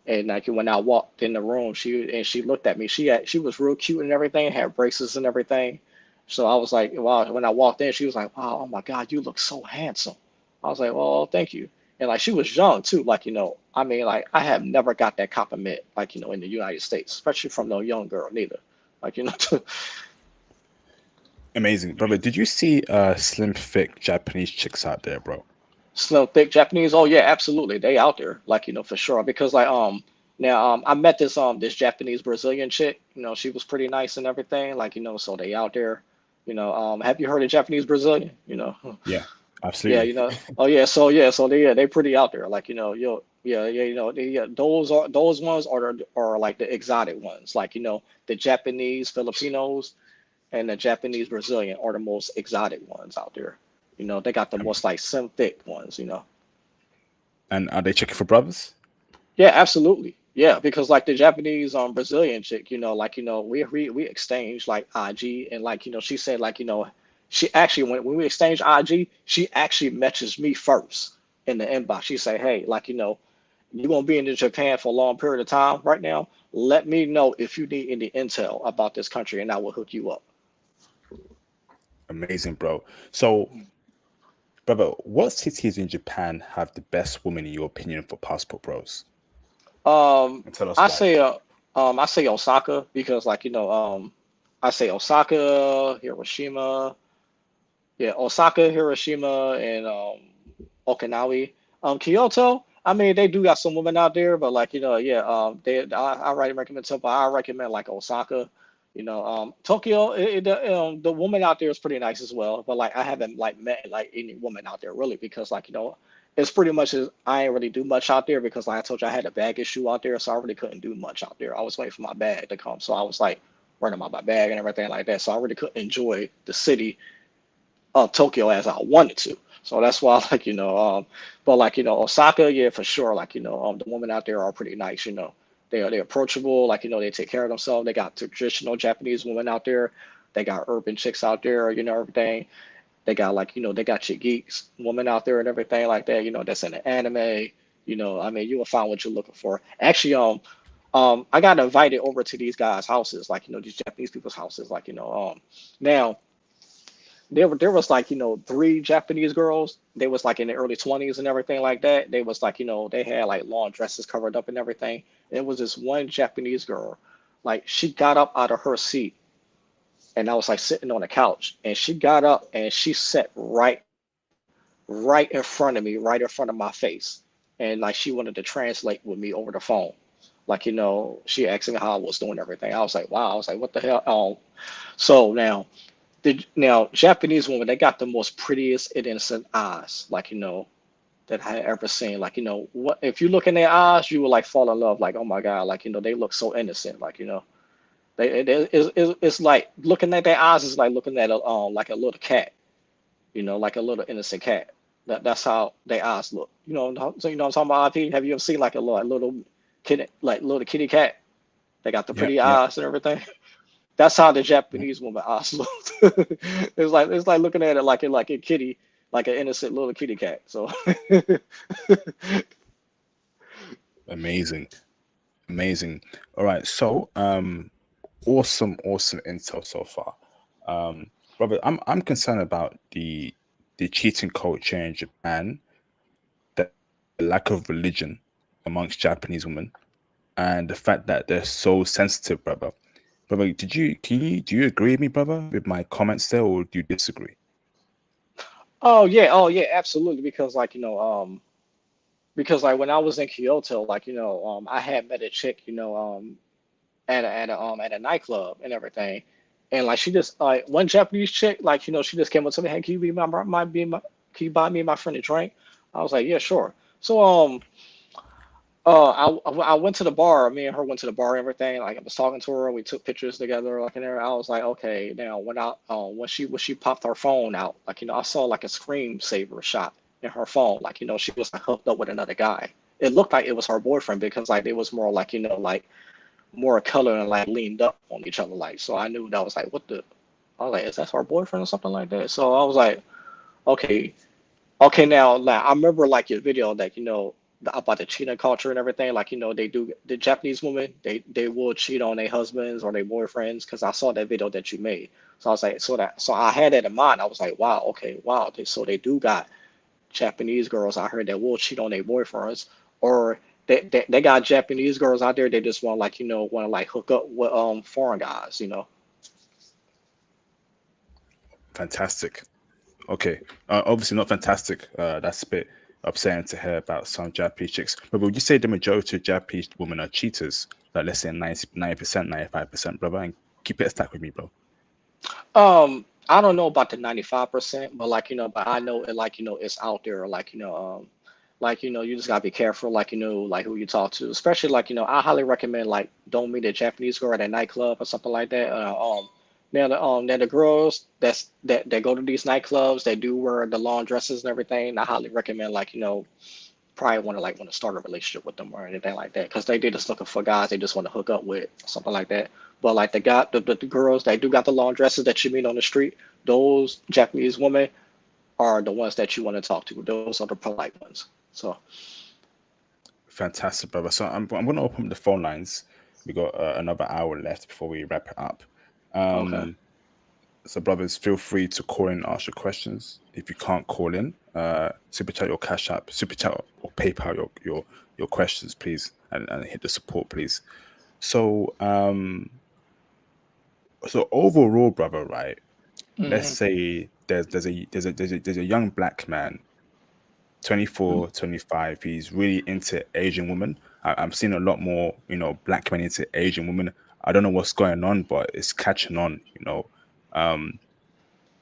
And like when I walked in the room, she looked at me. She was real cute and everything, had braces and everything. So I was like, wow. When I walked in, she was like, wow, oh my God, you look so handsome. I was like, well, thank you. And like she was young too. Like, I mean, like I have never got that compliment, like, in the United States, especially from no young girl neither. Like, Amazing, brother. Did you see slim, thick Japanese chicks out there, bro? slim, thick Japanese. Oh yeah, absolutely. They out there, like, for sure. Because like now I met this Japanese Brazilian chick. She was pretty nice and everything. Like, so they out there. Have you heard of Japanese Brazilian? Yeah, Yeah, absolutely. oh yeah, so they pretty out there. Like, yeah, those ones are like the exotic ones. Like, the Japanese Filipinos and the Japanese Brazilian are the most exotic ones out there. They got the Um, most like synthetic ones. and are they checking for brothers? Yeah, absolutely. Yeah, because like the Japanese Brazilian chick, like, we exchanged like IG, and like, she said like, she actually when we exchanged IG, she actually messaged me first in the inbox. She said, hey, like, you're gonna be in Japan for a long period of time right now. Let me know if you need any intel about this country and I will hook you up. Amazing, bro. So, brother, what cities in Japan have the best women in your opinion for passport bros? Um, And tell us I why. say I say Osaka because like, I say Osaka, Hiroshima, yeah, Osaka, Hiroshima, and Okinawa. Kyoto. I mean, they do got some women out there, but like, yeah, I really recommend Tokyo. I recommend like Osaka. Tokyo. The woman out there is pretty nice as well, but like I haven't like met like any woman out there really because like, it's pretty much as I ain't really do much out there because like I told you I had a bag issue out there, so I really couldn't do much out there. I was waiting for my bag to come, so I was like running my bag and everything like that. So I really couldn't enjoy the city of Tokyo as I wanted to. So that's why, like, but like, Osaka, yeah, for sure. Like, the women out there are pretty nice. They're approachable. Like, they take care of themselves. They got traditional Japanese women out there. They got urban chicks out there. Everything. They got like, they got your geeks women out there and everything like that. That's in the anime. I mean, you will find what you're looking for. Actually, I got invited over to these guys' houses, like, these Japanese people's houses, like, now there was like, three Japanese girls. They was like in the early 20s and everything like that. They was like, they had like long dresses covered up and everything. It was this one Japanese girl, like she got up out of her seat, and I was like sitting on the couch, and she got up and she sat right in front of me, right in front of my face, and like she wanted to translate with me over the phone. Like, she asked me how I was doing everything. I was like, wow. I was like, what the hell? So now Japanese women, they got the most prettiest and innocent eyes, like, that I had ever seen. Like, what if you look in their eyes, you will like fall in love. Like, oh my God, like, they look so innocent. Like, it's like looking at their eyes is like looking at a like a little cat, like a little innocent cat. That's how their eyes look. So what I'm talking about, IP. Have you ever seen like a little kitty, like little kitty cat? They got the Yep, pretty yep. eyes and everything. That's how the Yep. Japanese woman eyes look. It's like looking at it like a kitty, like an innocent little kitty cat. So Amazing. Amazing. All right. So, awesome, awesome intel so far. Robert, I'm concerned about the cheating culture in Japan, the lack of religion amongst Japanese women, and the fact that they're so sensitive, brother. Brother, do you agree with me, brother, with my comments there, or do you disagree? oh yeah, absolutely. Because like when I was in Kyoto, like, I had met a chick, at a nightclub and everything. And like she just like one Japanese chick, like, she just came up to me, hey, can you be can you buy me and my friend a drink? I was like, yeah, sure. So I went to the bar. Me and her went to the bar and everything. Like I was talking to her, we took pictures together, like in there. I was like, okay, now when she popped her phone out, like, I saw like a screensaver shot in her phone, like, she was like hooked up with another guy. It looked like it was her boyfriend because like it was more like, like more color and like leaned up on each other, like, so I knew that was like what the. I was like, is that her boyfriend or something like that? So I was like, okay, okay, now like I remember like your video that, about the cheating culture and everything. Like, they do the Japanese women, they will cheat on their husbands or their boyfriends because I saw that video that you made. So I was like, so I had that in mind. I was like, wow, okay, wow. So they do got Japanese girls out here that will cheat on their boyfriends, or they got Japanese girls out there that just want like want to like hook up with foreign guys. Fantastic. Okay. Obviously not fantastic. That's a bit upsetting to hear about some Japanese chicks. But would you say the majority of Japanese women are cheaters? Like let's say 90%, 95%, brother. And keep it a stack with me, bro. I don't know about the 95%, but but I know it like it's out there you just gotta be careful like who you talk to, especially I highly recommend like don't meet a Japanese girl at a nightclub or something like that. Now the girls that go to these nightclubs they do wear the long dresses and everything. I highly recommend probably want to start a relationship with them or anything like that because they just looking for guys they just want to hook up with something like that. But like the girls that do got the long dresses that you meet on the street, those Japanese women are the ones that you want to talk to. Those are the polite ones. So Fantastic, brother. So I'm going to open the phone lines. We got another hour left before we wrap it up. okay. Um, So, brothers, feel free to call in and ask your questions. If you can't call in, super chat your cash app, super chat or PayPal your questions, please, and hit the support, please. So, so overall, brother, right? Let's Hmm. say there's a young black man, 24, 25. He's really into Asian women. I'm seeing a lot more, black men into Asian women. I don't know what's going on, but it's catching on. Um,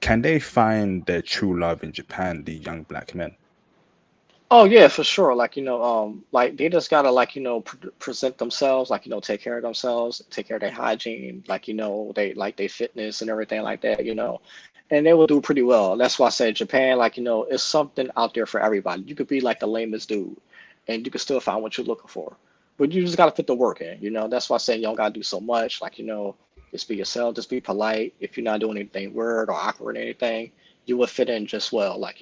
Can they find their true love in Japan, the young black men? Oh yeah, for sure. Like they just gotta present themselves, take care of themselves, take care of their hygiene, they like their fitness and everything like that, and they will do pretty well. That's why I said Japan, it's something out there for everybody. You could be like the lamest dude, and you can still find what you're looking for, but you just gotta put the work in. That's why I say you don't gotta do so much. Just be yourself, just be polite. If you're not doing anything weird or awkward or anything, you will fit in just well. Like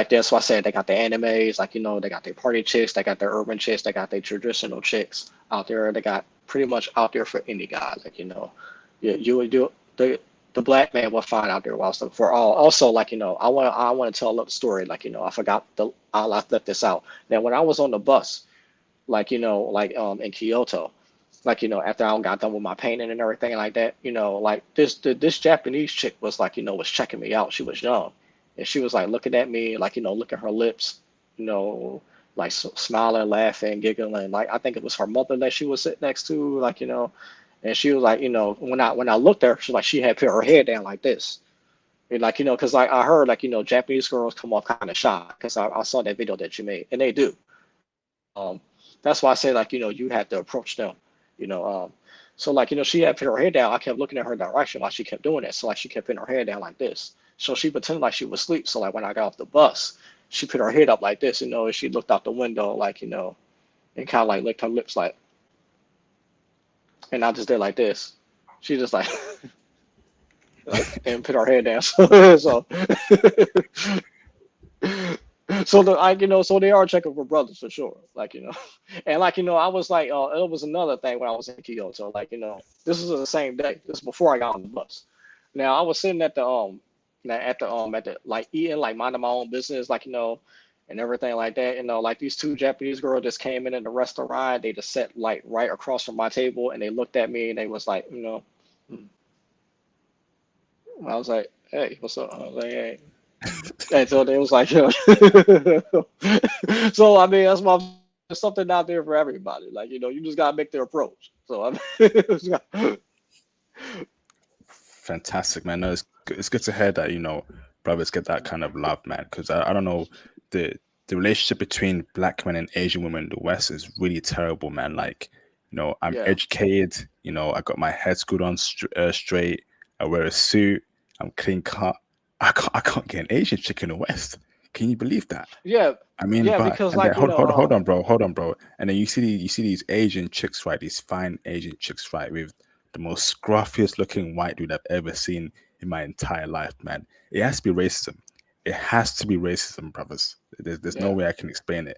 that's why I said they got the animes, they got their party chicks, they got their urban chicks, they got their traditional chicks out there. They got pretty much out there for any guy. You would do the black man will find out there whilst for all. Also, I want to tell a little story. I forgot I left this out. Now when I was on the bus, in Kyoto, after I got done with my painting and everything like that, this Japanese chick was was checking me out. She was young, and she was like looking at me, licking her lips, you know, smiling, laughing, giggling. Like I think it was her mother that she was sitting next to, and she was like, when I looked at her, she had put her head down like this. And because I heard Japanese girls come off kind of shy because I saw that video that you made, and they do. Um, that's why I say you have to approach them, you know. So she had put her head down. I kept looking at her direction while she kept doing it. So she kept putting her head down like this. So she pretended like she was asleep. So when I got off the bus, she put her head up like this, and she looked out the window and kind of licked her lips and I just did like this. She just and put her head down. So so so they are checking for brothers for sure. And I was it was another thing when I was in Kyoto. This is the same day. This is before I got on the bus. Now I was sitting at the eating minding my own business and everything like that. These two Japanese girls just came in the restaurant. They just sat right across from my table and they looked at me and they was hmm. I was like, hey, what's up? I was like, hey. And so they was so I mean that's why there's something out there for everybody. You just gotta make the approach. So I mean, Fantastic, man. No, it's good to hear that brothers get that kind of love, man. Because I don't know the relationship between black men and Asian women in the West is really terrible, man. Like, I'm yeah, educated. I got my head screwed on straight. I wear a suit. I'm clean cut. I can't get an Asian chick in the West. Can you believe that? yeah, I mean, yeah. but Because and then hold on, bro. And then you see these Asian chicks, right? These fine Asian chicks, right, with the most scruffiest looking white dude I've ever seen in my entire life, man. It has to be racism. It has to be racism, brothers. There's no yeah, way I can explain it.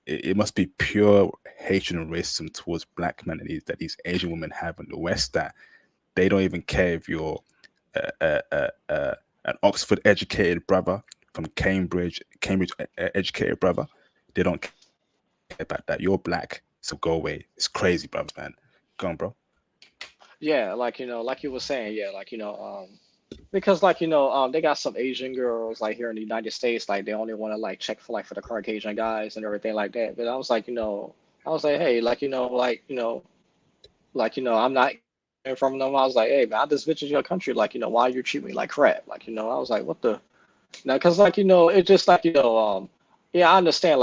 It must be pure hatred and racism towards black men that these Asian women have in the West that they don't even care if you're a an Oxford educated brother from Cambridge educated brother. They don't care about that. You're black, so go away. It's crazy, brothers, man. Go on, bro. Yeah, like like you were saying, yeah, because they got some Asian girls like here in the United States, like they only want to like check for like for the Caucasian guys and everything like that. But I was like, I was like, hey, I'm not hearing from them. I was like, hey, man, I just visited your country, why you treat me like crap? I was like, what the? Now, because it's just yeah, I understand,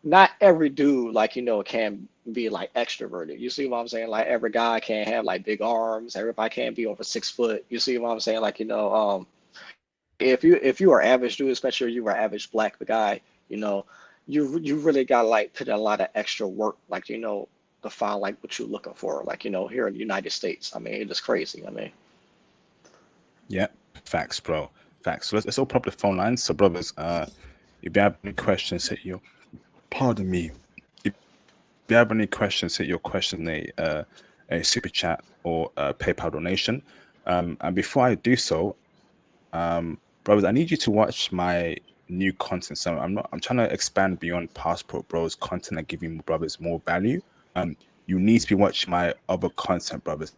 not every dude, can be like extroverted. You see what I'm saying? Like every guy can't have like big arms. Everybody can't be over 6 foot. You see what I'm saying? If you are average dude, especially if you are average black guy, you know, you really gotta like put a lot of extra work, to find like what you're looking for. Here in the United States. I mean, it is crazy. I mean. Yeah, facts, bro. Facts. So let's open up the phone lines. So, brothers, if you have any questions, hit your. Pardon me. If you have any questions, hit your question in a super chat or a PayPal donation. And before I do so, brothers, I need you to watch my new content. So I'm trying to expand beyond Passport Bros content and giving brothers more value. You need to be watching my other content, brothers,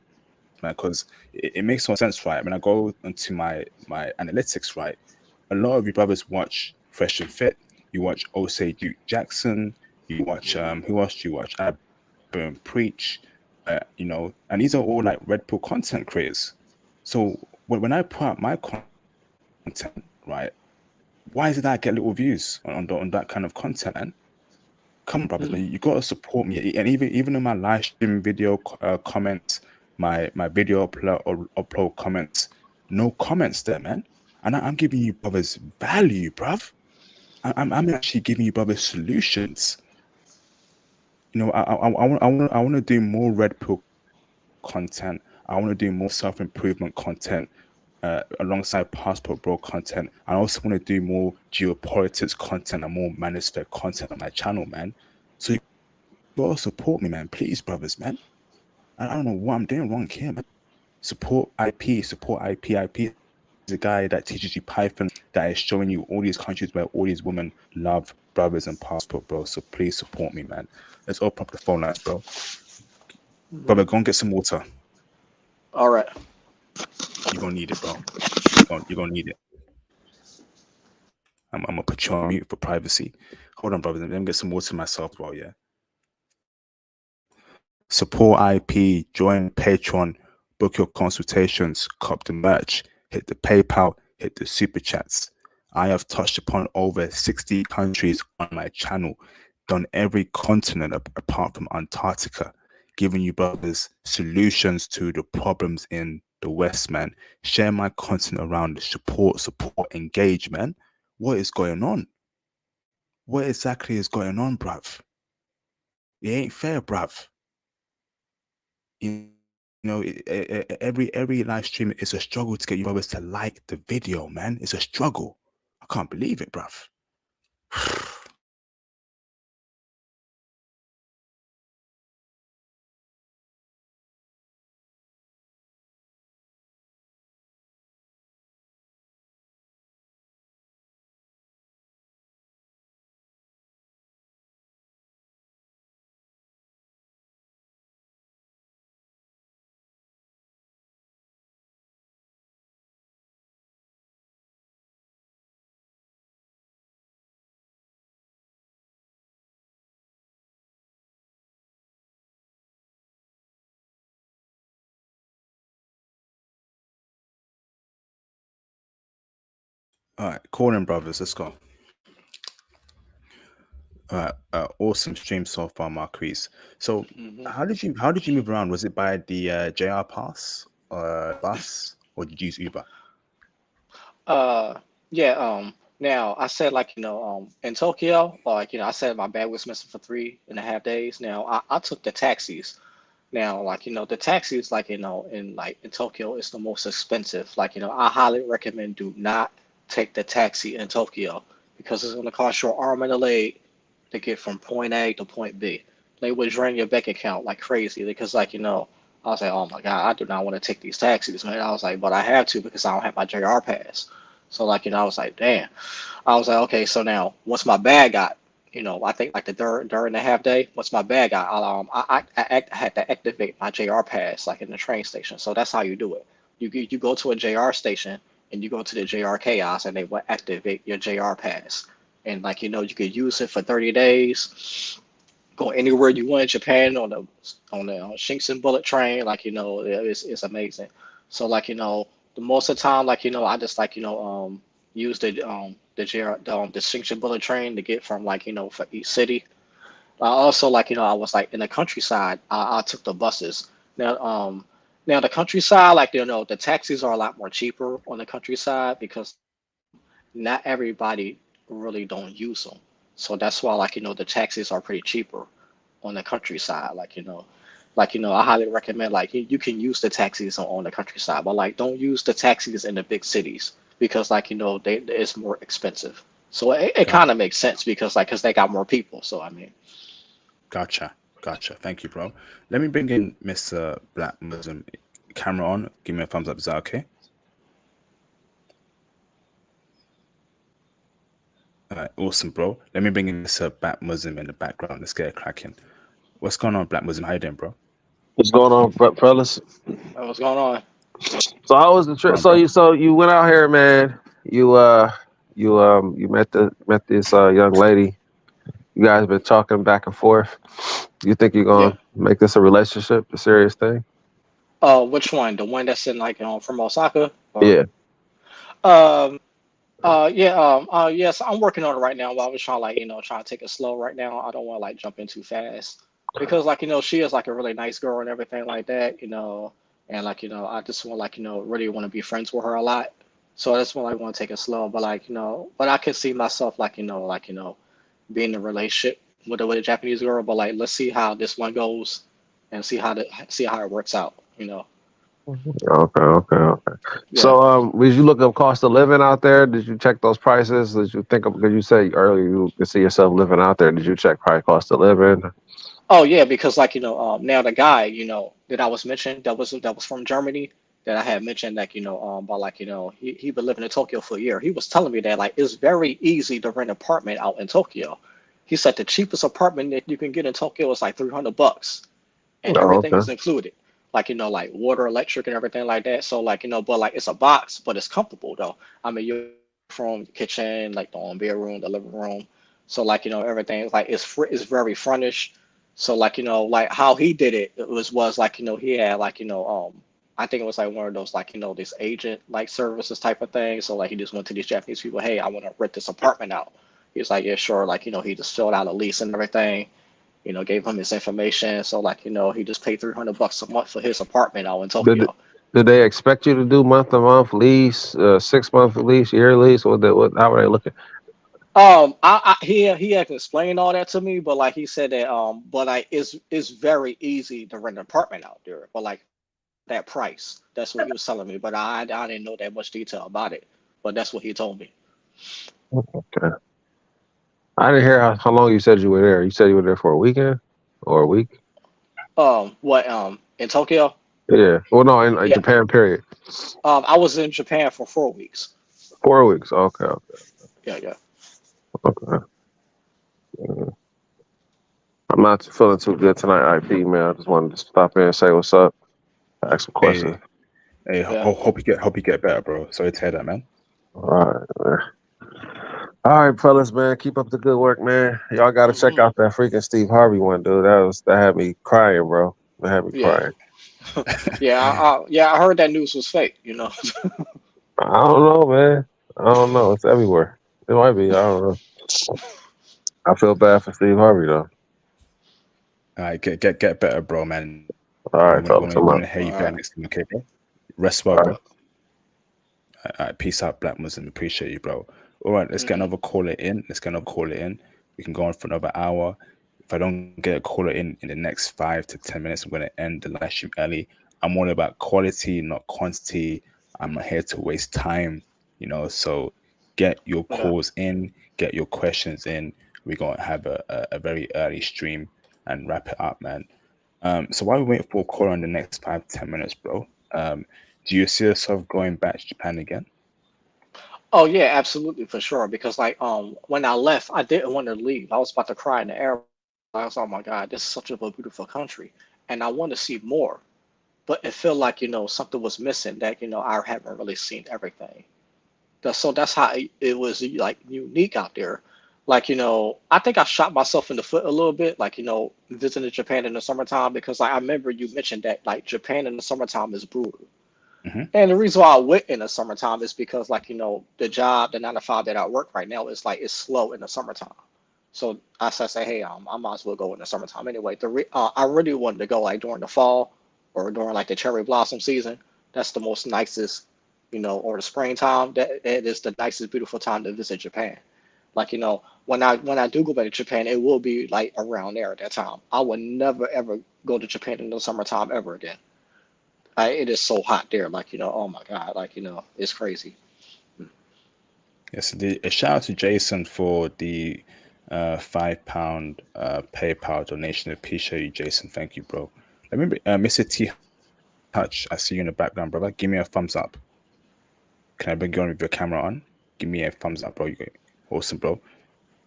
man, because it makes more sense, right? When I go into my analytics, right, a lot of you brothers watch Fresh and Fit, you watch Osei Duke Jackson, you watch Mhm. who else do you watch? Abba and Preach, and these are all like Red Pill content creators. So when I put out my content, right, why is it that I get little views on that kind of content, man? Come on, brothers, man, you gotta support me. And even in my live stream video comments, my video upload comments, no comments there, man. And I'm giving you brothers value, bruv. I'm Mhm. actually giving you brothers solutions. I want to do more red pill content. I want to do more self improvement content. Alongside Passport Bro content. I also want to do more geopolitics content and more manosphere content on my channel, man. So you gotta support me, man. Please, brothers, man. I don't know what I'm doing wrong here, man. Support IP. IP is a guy that teaches you Python, that is showing you all these countries where all these women love brothers and Passport Bro. So please support me, man. Let's open up the phone lines, bro. Brother, Mhm. go and get some water. All right. You're gonna need it, bro. You're gonna need it. I'm gonna put you on mute for privacy. Hold on, brothers. Let me get some water myself as well, yeah. Support IP, join Patreon, book your consultations, cop the merch, hit the PayPal, hit the super chats. I have touched upon over 60 countries on my channel, done every continent apart from Antarctica, giving you brothers solutions to the problems in the West, man. Share my content around, support, engage, man. What is going on? What exactly is going on, bruv? It ain't fair, bruv. Every live stream is a struggle to get you brothers to like the video, man. It's a struggle. I can't believe it, bruv. All right, Corner brothers, let's go. All right, awesome stream so far, Marquis. So, Mhm. how did you move around? Was it by the JR Pass, bus, or did you use Uber? Uh, yeah. Now I said in Tokyo, I said my bag was missing for 3.5 days. Now I took the taxis. Now, the taxis, in Tokyo, is the most expensive. I highly recommend do not take the taxi in Tokyo because it's gonna cost your arm and a leg to get from point A to point B. They would drain your bank account like crazy because, I was like, oh my God, I do not want to take these taxis, man. I was like, but I have to because I don't have my JR pass. So like, I was like, damn. I was like, okay, so now once my bag got, I think like the third and a half day, once my bag got, I had to activate my JR pass like in the train station. So that's how you do it. You go to a JR station and you go to the JR kiosk and they will activate your JR pass. And like, you could use it for 30 days, go anywhere you want in Japan on the Shinkansen bullet train. Like, it's amazing. So like, the most of the time, like, I just like, use the JR the Shinkansen bullet train to get from like, for each city. I also like, I was like in the countryside. I took the buses. Now the countryside, like, the taxis are a lot more cheaper on the countryside because not everybody really don't use them. So that's why, like, the taxis are pretty cheaper on the countryside. I highly recommend like you can use the taxis on the countryside, but like don't use the taxis in the big cities because like they it's more expensive. So it Got, kind of makes sense because they got more people. So I mean, gotcha. Thank you, bro. Let me bring in Mr. Black Muslim. Camera on. Give me a thumbs up. Is that okay? All right, awesome, bro. Let me bring in Mr. Black Muslim in the background. Let's get it cracking. What's going on, Black Muslim? How you doing, bro? What's going on, fellas? what's going on? So how was the Go trip? on, bro. So you went out here, man. You met this young lady. You guys been talking back and forth. You think you're Yeah. gonna make this a relationship, a serious thing? Which one? The one that's in like from Osaka or Yeah. um yeah, yes, I'm working on it right now. But I was trying like, trying to take it slow right now. I don't want to like jump in too fast because like, she is like a really nice girl and everything like that. And like, I just want like, really want to be friends with her a lot. So I just want to take it slow, but like, but I can see myself like, being in a relationship with a Japanese girl, but like, let's see how this one goes and see how it works out. Okay. Yeah. So did you look up cost of living out there? Did you check those prices? Did you think of, because you said earlier you could see yourself living out there? Did you check probably cost of living? Oh yeah, because like now the guy that I was mentioned that was from Germany that I had mentioned like about like he been living in Tokyo for a year. He was telling me that like it's very easy to rent an apartment out in Tokyo. He said the cheapest apartment that you can get in Tokyo is like $300, and Oh, everything okay. is included. Like like water, electric, and everything like that. So like but like it's a box, but it's comfortable though. I mean, you from the kitchen, like the bedroom, the living room. So like everything is like it's very furnished. So like like how he did it, it was like he had like I think it was like one of those like this agent like services type of thing. So like he just went to these Japanese people, hey, I want to rent this apartment out. He was like, yeah, sure. Like he just filled out a lease and everything, gave him his information. So like, he just paid $300 a month for his apartment out in Did Tokyo. did they expect you to do month to month lease, 6 month lease, year lease? How are they looking? He had explained all that to me, but like he said that but like it's very easy to rent an apartment out there, but like that price. That's what he was telling me, but I didn't know that much detail about it. But that's what he told me. Okay. I didn't hear how long you said you were there. You said you were there for a weekend or a week? What in Tokyo? Yeah. Well, no, in Yeah. Japan, period. I was in Japan for 4 weeks. 4 weeks. Okay. Yeah, yeah. Okay. Mm. I'm not feeling too good tonight, IP, man. I just wanted to stop in and say what's up, ask some questions. Hey, hey, Yeah. hope you get better, bro. Sorry to hear that, man. All right, man. All right, fellas, man. Keep up the good work, man. Y'all got to check Hmm. out that freaking Steve Harvey one, dude. That had me crying, bro. That had me Yeah. crying. Yeah, I heard that news was fake. I don't know, man. I don't know. It's everywhere. It might be. I don't know. I feel bad for Steve Harvey though. All right, get better, bro, man. All We right, want to fellas, I'm hear out. you better All next right. time, okay, bro? Rest well, All bro. right. All right, peace out, Black Muslim. Appreciate you, bro. All right, let's get Hmm. another caller in. We can go on for another hour. If I don't get a caller in the next 5 to 10 minutes, I'm going to end the live stream early. I'm all about quality, not quantity. I'm not here to waste time. So get your Yeah. calls in, get your questions in. We're going to have a very early stream and wrap it up, man. So while we wait for a call in the next 5 to 10 minutes, bro, do you see yourself going back to Japan again? Oh yeah, absolutely for sure. Because like when I left, I didn't want to leave. I was about to cry in the airport. I was, oh my God, this is such a beautiful country, and I want to see more. But it felt like something was missing that I haven't really seen everything. So that's how it was like unique out there. Like I think I shot myself in the foot a little bit. Like visiting Japan in the summertime because like I remember you mentioned that like Japan in the summertime is brutal. Hmm. And the reason why I went in the summertime is because like the job, the 9 to 5 that I work right now is like it's slow in the summertime. So say, hey, I might as well go in the summertime anyway. I really wanted to go like during the fall or during like the cherry blossom season. That's the most nicest, or the springtime. That is the nicest, beautiful time to visit Japan. Like when I do go back to Japan, it will be like around there at that time. I would never ever go to Japan in the summertime ever again. It is so hot there. Like oh my God, like it's crazy. Yes, a shout out to Jason for the £5 PayPal donation. Appreciate you, Jason. Thank you, bro. Remember, Mr. T Hutch, I see you in the background, brother. Give me a thumbs up. Can I bring you on with your camera on? Give me a thumbs up, bro. You go awesome, bro. Do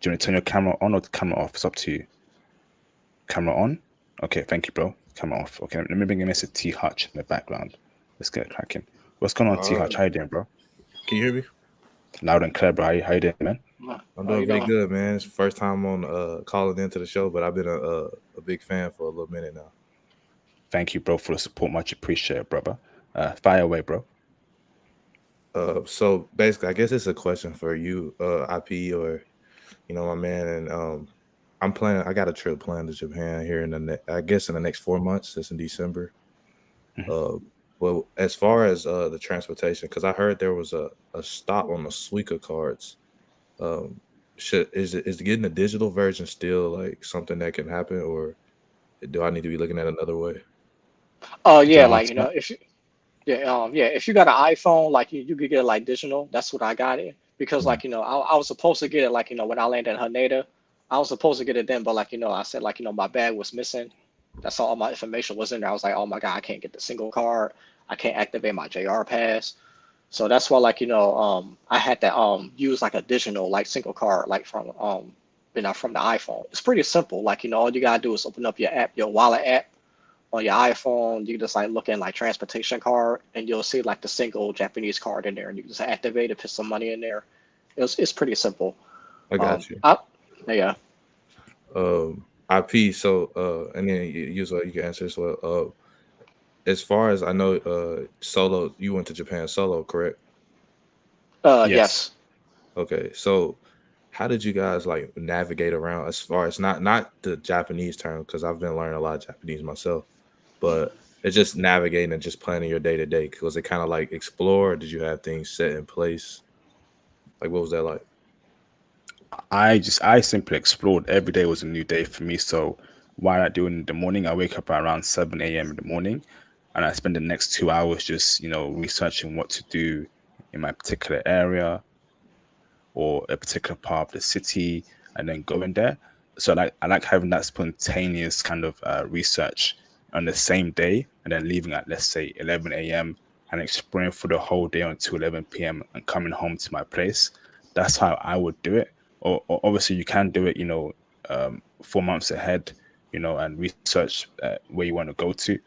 you want to turn your camera on or the camera off? It's up to you. Camera on? Okay, thank you, bro. Camera off. Okay, let me bring in Mr. T Hutch in the background. Let's get it cracking. What's going on, T All Hutch? right. How you doing, bro? Can you hear me? Loud and clear, bro. How you doing, man? I'm How doing you pretty doing? good, man. It's first time on calling into the show, but I've been a big fan for a little minute now. Thank you, bro, for the support. Much appreciated, brother. Fire away, bro. So basically, I guess it's a question for you, IP, or my man. And I'm planning. I got a trip planned to Japan here in I guess in the next 4 months. It's in December. Mhm. Uh, well, as far as the transportation, because I heard there was a stop on the Suica cards. Um, is getting a digital version still like something that can happen, or do I need to be looking at another way? Oh yeah, Can I like answer that? if you got an iPhone, like you could get it like digital. That's what I got it because Mm. like I was supposed to get it like when I landed in Haneda, I was supposed to get it then, but like I said like my bag was missing. That's all my information was in there. I was like, oh my God, I can't get the single card. I can't activate my JR pass. So that's why like I had to use like a digital like single card like from the iPhone. It's pretty simple. Like all you gotta do is open up your app, your wallet app on your iPhone. You just like look in like transportation card, and you'll see like the single Japanese card in there, and you just activate it, put some money in there. It's pretty simple. I got you. I yeah. IP. So, and then you as well. You can answer as well. As far as I know, solo. You went to Japan solo, correct? Yes. Yes. Okay. So, how did you guys like navigate around as far as not the Japanese term because I've been learning a lot of Japanese myself, but it's just navigating and just planning your day to day. Was it kind of like explore? Or did you have things set in place? Like, what was that like? I simply explored. Every day was a new day for me. So while I do it in the morning, I wake up at around 7 a.m. in the morning, and I spend the next 2 hours just researching what to do in my particular area or a particular part of the city, and then going there. So I like having that spontaneous kind of research on the same day, and then leaving at, let's say, 11 a.m., and exploring for the whole day until 11 p.m. and coming home to my place. That's how I would do it. Or obviously you can do it, 4 months ahead, and research where you want to go to.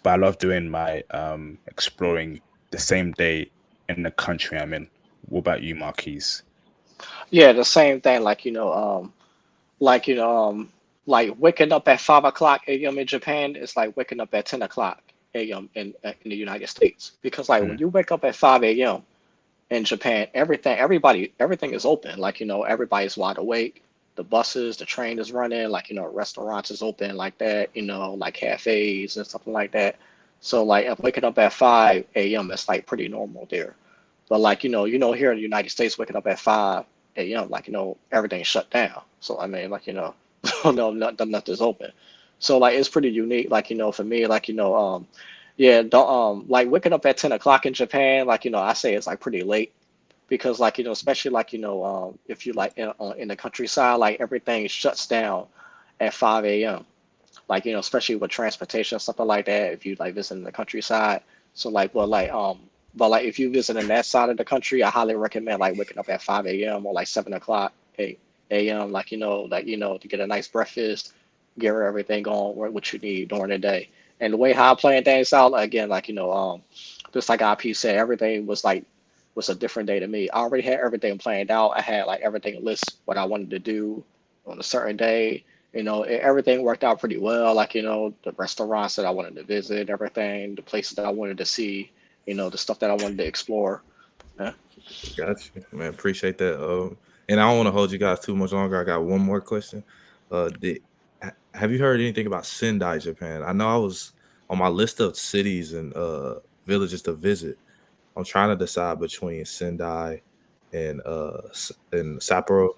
But I love doing my exploring the same day in the country I'm in. What about you, Marquis? Yeah, the same thing. Like like waking up at 5 o'clock a.m. in Japan is like waking up at 10 o'clock a.m. in the United States. Because like when Mm. you wake up at 5 a.m. in Japan, everything is open. Like everybody's wide awake. The buses, the train is running. Like restaurants is open like that. Like cafes and something like that. So like if waking up at 5 a.m. it's like pretty normal there. But like here in the United States, waking up at 5 a.m. like everything's shut down. So I mean like no nothing's open. So like it's pretty unique. Like for me like yeah don't like waking up at 10 o'clock in Japan like I say it's like pretty late because like especially like if you like in the countryside like everything shuts down at 5 a.m. like especially with transportation and stuff like that. If you like visiting the countryside, so like, but like if you visiting that side of the country, I highly recommend like waking up at 5 a.m. or like 7 o'clock, 8 a.m. Like to get a nice breakfast, get everything going, what you need during the day. And the way how I plan things out, again, just like IP said, everything was a different day to me. I already had everything planned out. I had like everything list what I wanted to do on a certain day. Everything worked out pretty well. The restaurants that I wanted to visit, everything, the places that I wanted to see, the stuff that I wanted to explore. Yeah. Got you, man. Appreciate that. And I don't want to hold you guys too much longer. I got one more question. Have you heard anything about Sendai, Japan? I know I was on my list of cities and villages to visit. I'm trying to decide between Sendai and Sapporo,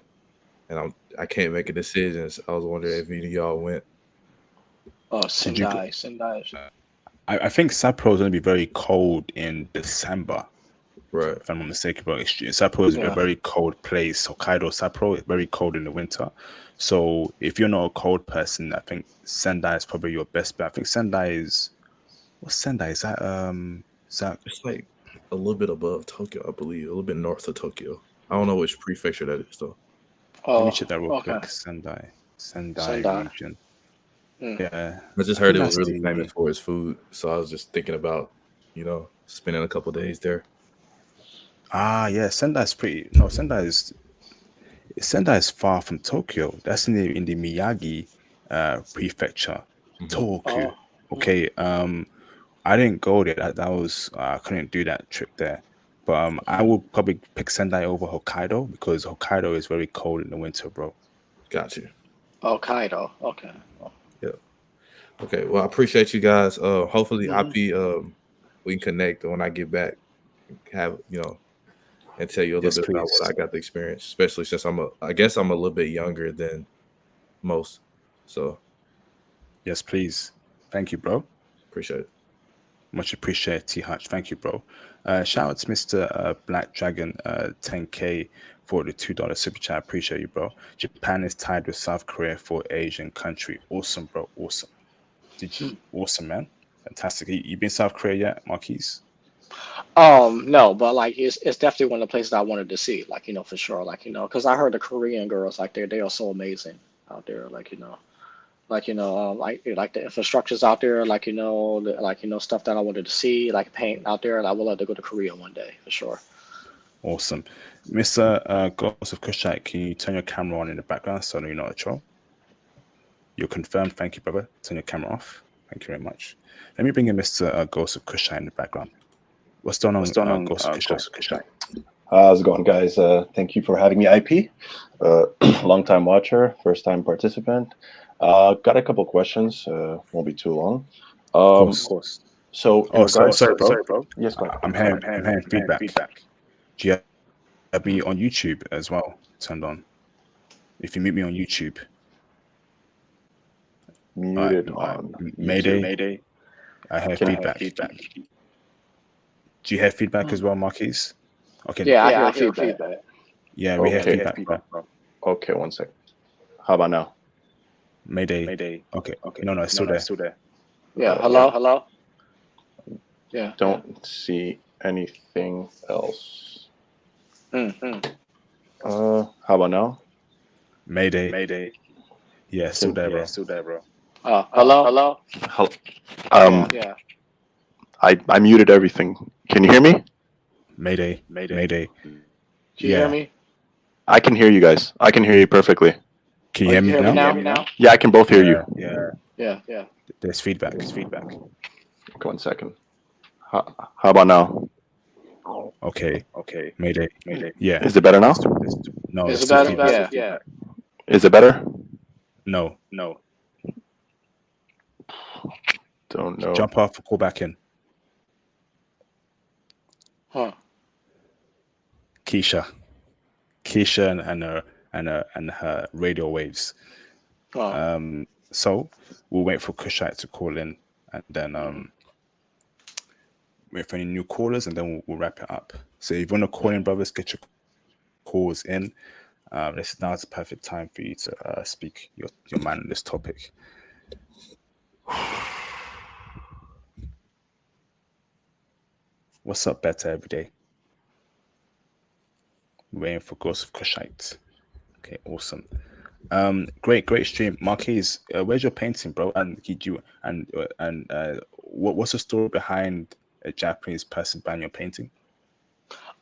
and I can't make a decision. So I was wondering if any of y'all went. Oh, Did you? Sendai. I think Sapporo is going to be very cold in December, Right. if I'm not mistaken. But Sapporo is a Yeah. very cold place. Hokkaido, Sapporo is very cold in the winter. So if you're not a cold person, I think Sendai is probably your best bet. I think Sendai is what's Sendai? Is that It's like a little bit above Tokyo, I believe, a little bit north of Tokyo. I don't know which prefecture that is though. let me Oh, check that real okay. quick. Sendai Sendai. region. Mm. Yeah, I just I heard think it was that's really the famous for its food, so I was just thinking about, spending a couple days there. yeah. Sendai is far from Tokyo. That's in the Miyagi prefecture, Hmm. Tokyo. Oh. Mm. Okay. I didn't go there. That was I couldn't do that trip there. But I Mm. would probably pick Sendai over Hokkaido because Hokkaido is very cold in the winter, bro. Got you. Oh, Kaido. Okay. Oh. Yeah. Okay. Well, I appreciate you guys. Hopefully, Hmm. IP, we can connect when I get back. Have and tell you a little Yes, bit about what I please. got to experience, especially since I guess I'm a little bit younger than most. So Yes, please. Thank you, bro. appreciate it. Much appreciated, T Hutch. Thank you, bro. Shout out to Mr. Black Dragon 10K for the $2 super chat. I appreciate you, bro. Japan is tied with South Korea for Asian country. Awesome, bro. Awesome. Awesome, man. Fantastic. You been South Korea yet, Marquis? No, but like it's definitely one of the places I wanted to see, for sure, because I heard the Korean girls they are so amazing out there, like the infrastructures out there, stuff that I wanted to see, like paint out there, and I would love to go to Korea one day for sure. Awesome. Mr. Ghost of Kushite, can you turn your camera on in the background so I know you're not a troll? You're confirmed. Thank you, brother. Turn your camera off. Thank you very much. Let me bring in Mr. Ghost of Kushite in the background. What's going on, Ghost of Kushite? Ghost Kushite? How's it going, guys? Thank you for having me, IP. Long time watcher, first time participant. Got a couple questions. Won't be too long. Of Of course. So, in Oh, regards, sorry, bro. yes, go ahead. I'm hearing feedback. Do you have me on YouTube as well turned on? If you meet me on YouTube, Muted on YouTube. Mayday, I have Can feedback. Do you have feedback as Mm. well, Marquis? Okay, Yeah, I hear feedback. yeah, we have Okay. feedback, bro. Okay, one second. How about now? Mayday. Okay. No, it's still there. Yeah, Yeah. hello. Yeah. Don't see anything else. Mm. How about now? Mayday. Yeah, still Can there, bro. Hello. Hel- Yeah. I muted everything. Can you hear me? Mayday. Can you hear Yeah. me? I can hear you guys. I can hear you perfectly. Can Oh, you you hear me can hear now? me now? Yeah, I can both hear you. Yeah. There's feedback. Okay, one second. How about now? Okay. Mayday. Yeah. Is it better now? No, Is it's it still better? feedback. Yeah. Is it better? No. Don't know. Jump off and call back in. Huh. Keisha and her radio waves. Huh. So we'll wait for Kushite to call in and then wait for any new callers and then we'll wrap it up. So if you want to call in, brothers, get your calls in. This is now the perfect time for you to speak your mind on this topic. What's up, better every day? Waiting for Ghost of Kushite. Okay, awesome. Great stream, Marquis. Where's your painting, bro? And did you and what's the story behind a Japanese person buying your painting?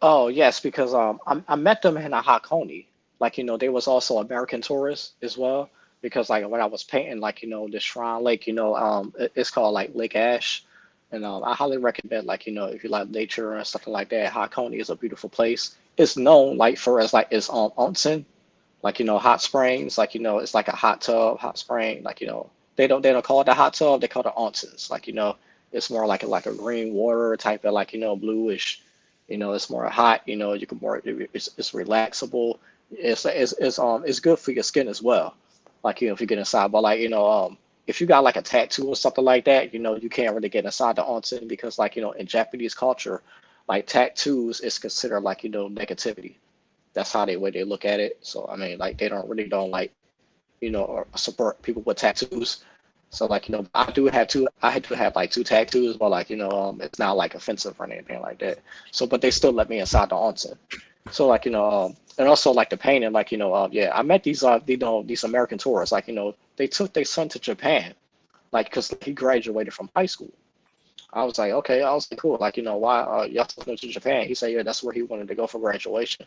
Oh yes, because I met them in a Hakone. Like, they was also American tourists as well. Because like when I was painting, like, the Shrine Lake, it's called like Lake Ash. And I highly recommend, like, if you like nature and stuff like that, Hakone is a beautiful place. It's known like for as like its onsen, like, hot springs, like, it's like a hot tub, hot spring, like, they don't call it a hot tub, they call it onsens. Like, it's more like a green water type of, like, bluish, it's more hot, you can more, it's relaxable. It's good for your skin as well. Like, if you get inside, but like, if you got like a tattoo or something like that, you can't really get inside the onsen because, like, in Japanese culture, like tattoos is considered like, negativity. That's how they look at it. So I mean, like, they don't like, or support people with tattoos. So like, I do have like two tattoos, but like, it's not like offensive or anything like that. So but they still let me inside the onsen. So like, and also like the painting, like, yeah, I met these American tourists, like, they took their son to Japan, like, because he graduated from high school. I was like, okay, I was like, cool, like, why y'all took him to Japan? He said, yeah, that's where he wanted to go for graduation.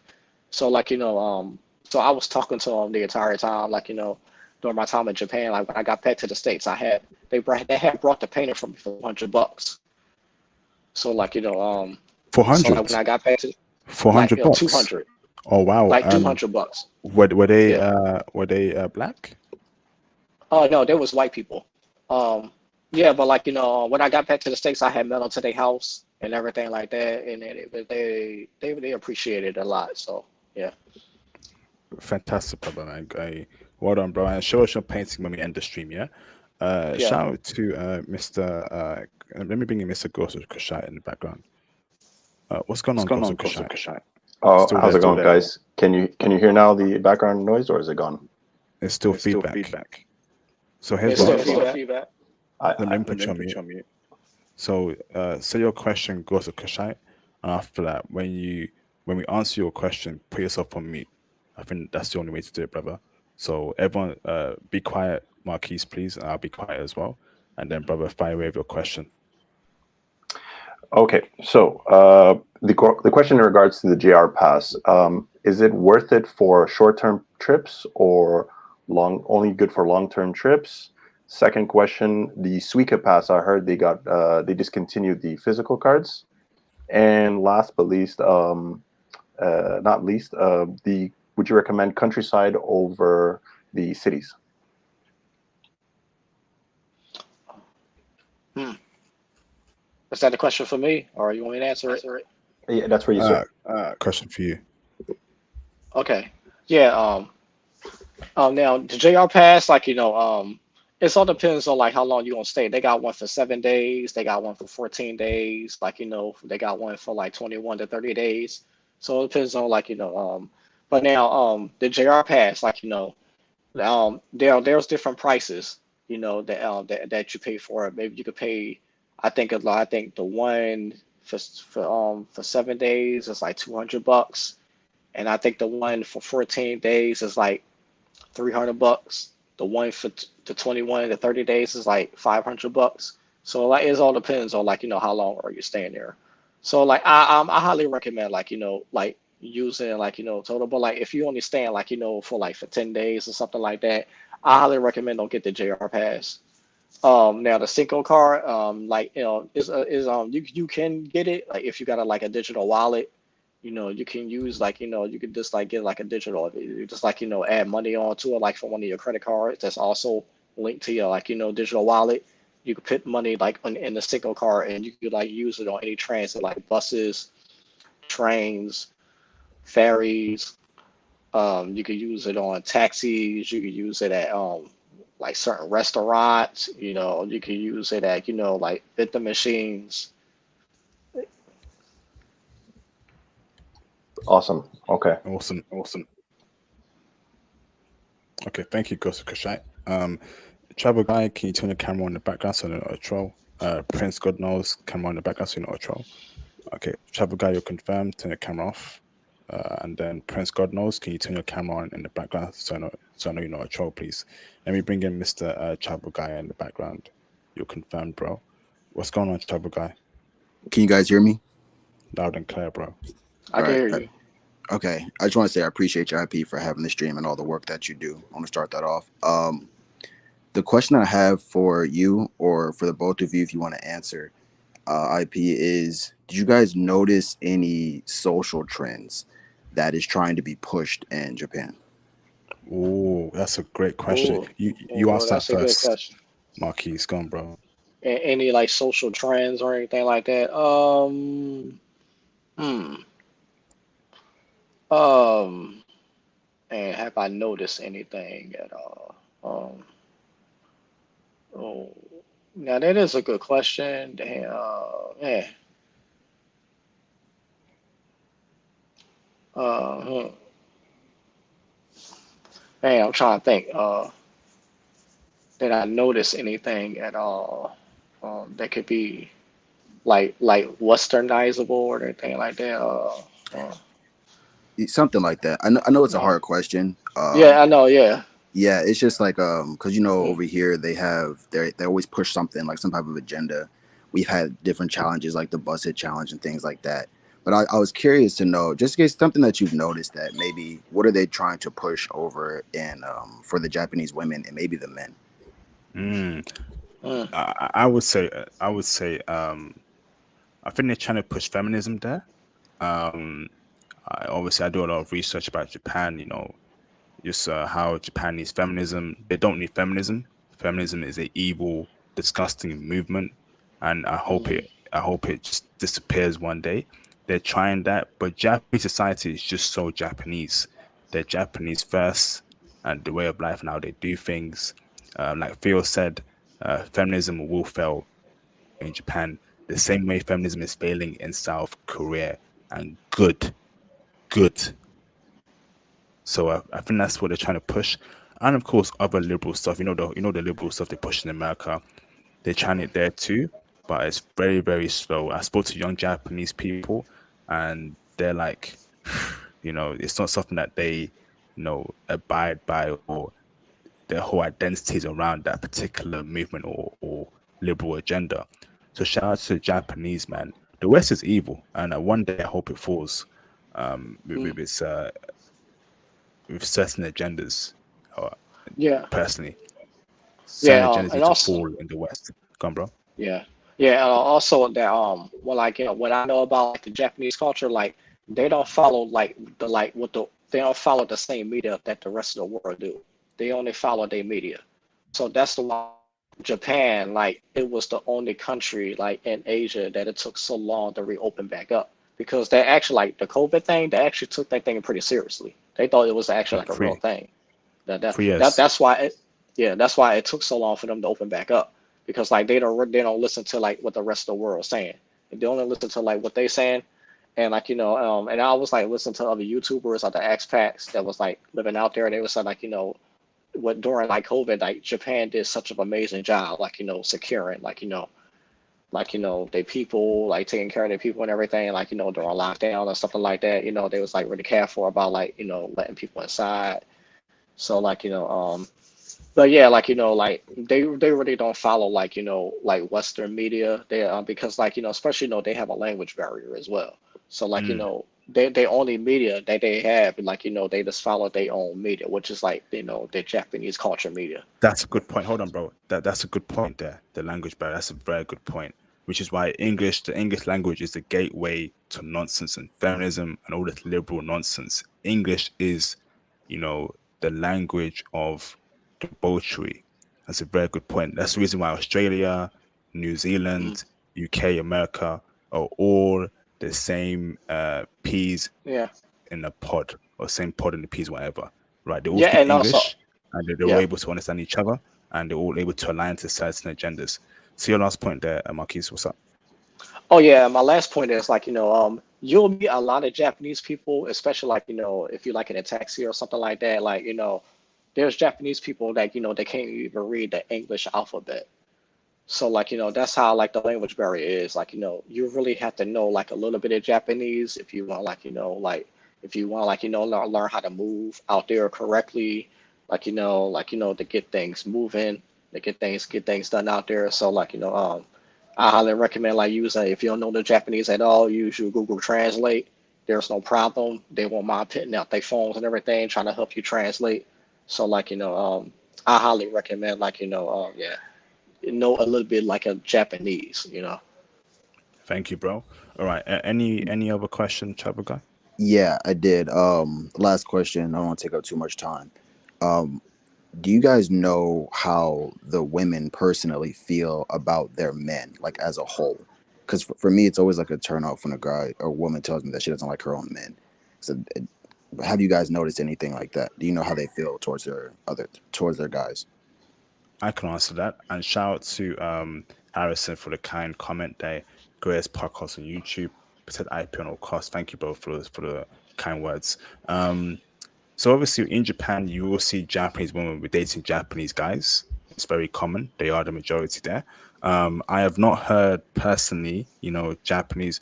So like, so I was talking to him the entire time, like, during my time in Japan. Like when I got back to the States, they had brought the painter from me for $100. So like, Four so like hundred. when I got back to, Four like, hundred two bucks. hundred, Oh wow. like $200. Yeah. Were they black? Oh no, there was white people. Um, yeah, but like, when I got back to the States, I had met them to their house and everything like that, and they appreciated it a lot. So yeah, Fantastic, brother. Well done, bro. And show us your painting when we end the stream, yeah? yeah. Shout out to Mr. Let me bring in Mr. Ghost of Kushite in the background. What's going on, Ghost of Kushite? Oh, Still how's there? it going, guys? Can you hear now the background noise, or is it gone? It's still feedback. So here's It's what. still feedback. Let me put you on mute. So say your question, Ghost of Kushite, and after that, when we answer your question, put yourself on mute. I think that's the only way to do it, brother. So everyone, be quiet, Marquis, please, and I'll be quiet as well. And then, brother, fire away with your question. Okay, so the question in regards to the JR Pass, is it worth it for short-term trips or only good for long-term trips? Second question, the Suica Pass, I heard they discontinued the physical cards. And last but least, not least, would you recommend countryside over the cities? Hmm. Is that a question for me, or you want me to answer it? Yeah, that's for you, sir. Question for you. Okay. Yeah. Now the JR Pass, like, it all depends on like how long you gonna stay. They got one for 7 days. They got one for 14 days. Like, they got one for like 21 to 30 days. So it depends on, like, but now the JR Pass, like, there's different prices, that you pay for it. Maybe you could pay. I think the one for 7 days is like $200, and I think the one for 14 days is like $300. The one for the 21 to 30 days is like $500. So like it all depends on, like, how long are you staying there. So like I highly recommend, like, like using, like, total. But like if you only staying, like, for 10 days or something like that, I highly recommend don't get the JR Pass. Now the Cinco card, like, is you can get it like if you got a digital wallet. You can use, like, you can just like get like a digital, you just, like, add money onto it, like from one of your credit cards that's also linked to your, like, digital wallet. You could put money like in the Cinco card, and you could like use it on any transit, like buses, trains, ferries. You could use it on taxis. You could use it at like certain restaurants. You could use it at, like vending machines. Awesome. Okay. Awesome. Okay, thank you, Ghost of Kushite. Travel guy, can you turn the camera on the background so they're not a troll? Prince, God knows, camera on the background so you're not a troll. Okay, travel guy, you're confirmed. Turn the camera off. And then Prince, God knows, can you turn your camera on in the background so I know you're not a troll, please. Let me bring in Mr. Travel guy in the background. You're confirmed, bro. What's going on, travel guy? Can you guys hear me? Loud and clear, bro. I All can right. hear you. Okay. I just want to say I appreciate you, IP, for having the stream and all the work that you do. I want to start that off. The question I have for you, or for the both of you, if you want to answer, IP, is: did you guys notice any social trends that is trying to be pushed in Japan? Oh, that's a great question. Ooh, You asked that that's a good first, question. Marquis. Go on, bro. Any like social trends or anything like that? Hmm. Um. And have I noticed anything at all? Oh, now that is a good question. Damn, man. Hmm. Man, I'm trying to think. Did I notice anything at all? That could be like westernizable or anything like that. Uh, Something like that. I know it's a no. hard question. Yeah, I know. Yeah. Yeah, it's just like because Mm, over here they always push something like some type of agenda. We've had different challenges like the busset challenge and things like that. But I was curious to know, just in case something that you've noticed, that maybe what are they trying to push over in for the Japanese women and maybe the men? Mm, mm, I would say, I think they're trying to push feminism there. Um, obviously, I do a lot of research about Japan. Just how Japan needs feminism. They don't need feminism. Feminism is a evil, disgusting movement, and mm, I hope it just disappears one day. They're trying that, but Japanese society is just so Japanese. They're Japanese first, and the way of life and how they do things. Like Theo said, feminism will fail in Japan the same way feminism is failing in South Korea. And good. So I think that's what they're trying to push, and of course other liberal stuff. The liberal stuff they push in America. They're trying it there too, but it's very very slow. I spoke to young Japanese people, and they're like, it's not something that they abide by, or their whole identity is around that particular movement or liberal agenda. So shout out to the Japanese, man. The West is evil, and one day I hope it falls. mm. With certain agendas. Uh, Yeah. Personally, certain Yeah. agendas And need to also, fall in the West. Come on, bro. yeah. Yeah. Also that well, like what I know about like the Japanese culture, like they don't follow they don't follow the same media that the rest of the world do. They only follow their media. So that's why Japan, like, it was the only country like in Asia that it took so long to reopen back up because they actually like the COVID thing. They actually took that thing pretty seriously. They thought it was actually For like a real free, thing. for years. That's why yeah, that's why it took so long for them to open back up because like they don't listen to like what the rest of the world is saying. They only listen to like what they saying. And like and I was like listening to other YouTubers like the expats that was like living out there, and they was like what during like COVID, like Japan did such an amazing job, like securing, they people, like taking care of their people and everything, like during lockdown or something like that. They was like really careful about like letting people inside. So like but yeah, like like they really don't follow like like Western media. They because like especially they have a language barrier as well. So like Mm, they only media that they have like they just follow their own media, which is like the Japanese culture media. that's a good point. Hold on, bro. That's a good point there. The language barrier. That's a very good point. Which is why the English language is the gateway to nonsense and feminism and all this liberal nonsense. English is, the language of debauchery. That's a very good point. That's the reason why Australia, New Mhm. Zealand, UK, America are all the same peas Yeah, in a pod, or same pod in the peas, whatever. Right? They all yeah, speak and also English, and they're all yeah. able to understand each other, and they're all able to align to certain agendas. See your last point there, Marquis. What's up? Oh yeah, my last point is like you'll meet a lot of Japanese people, especially like if you're like in a taxi or something like that, like there's Japanese people that they can't even read the English alphabet. So like that's how like the language barrier is. Like you really have to know like a little bit of Japanese if you want like if you want like learn how to move out there correctly. To get things moving, to get things done out there. So I highly recommend like using, if you don't know the Japanese at all, use your Google Translate. There's no problem. They won't mind putting out their phones and everything, trying to help you translate. So I highly recommend yeah, know a little bit like a Japanese. Thank you, bro. All right. Any other question, travel guy? Yeah, I did. Last question. I don't want to take up too much time. Um, do you guys know how the women personally feel about their men, like as a whole? Because for me, it's always like a turn off when a guy or woman tells me that she doesn't like her own men. So, have you guys noticed anything like that? Do you know how they feel towards their guys? I can answer that. And shout out to Harrison for the kind comment there. Greatest podcast on YouTube. Said IP on all costs. Thank you both for the kind words. So obviously in Japan, you will see Japanese women with dating Japanese guys. It's very common. They are the majority there. I have not heard personally, Japanese.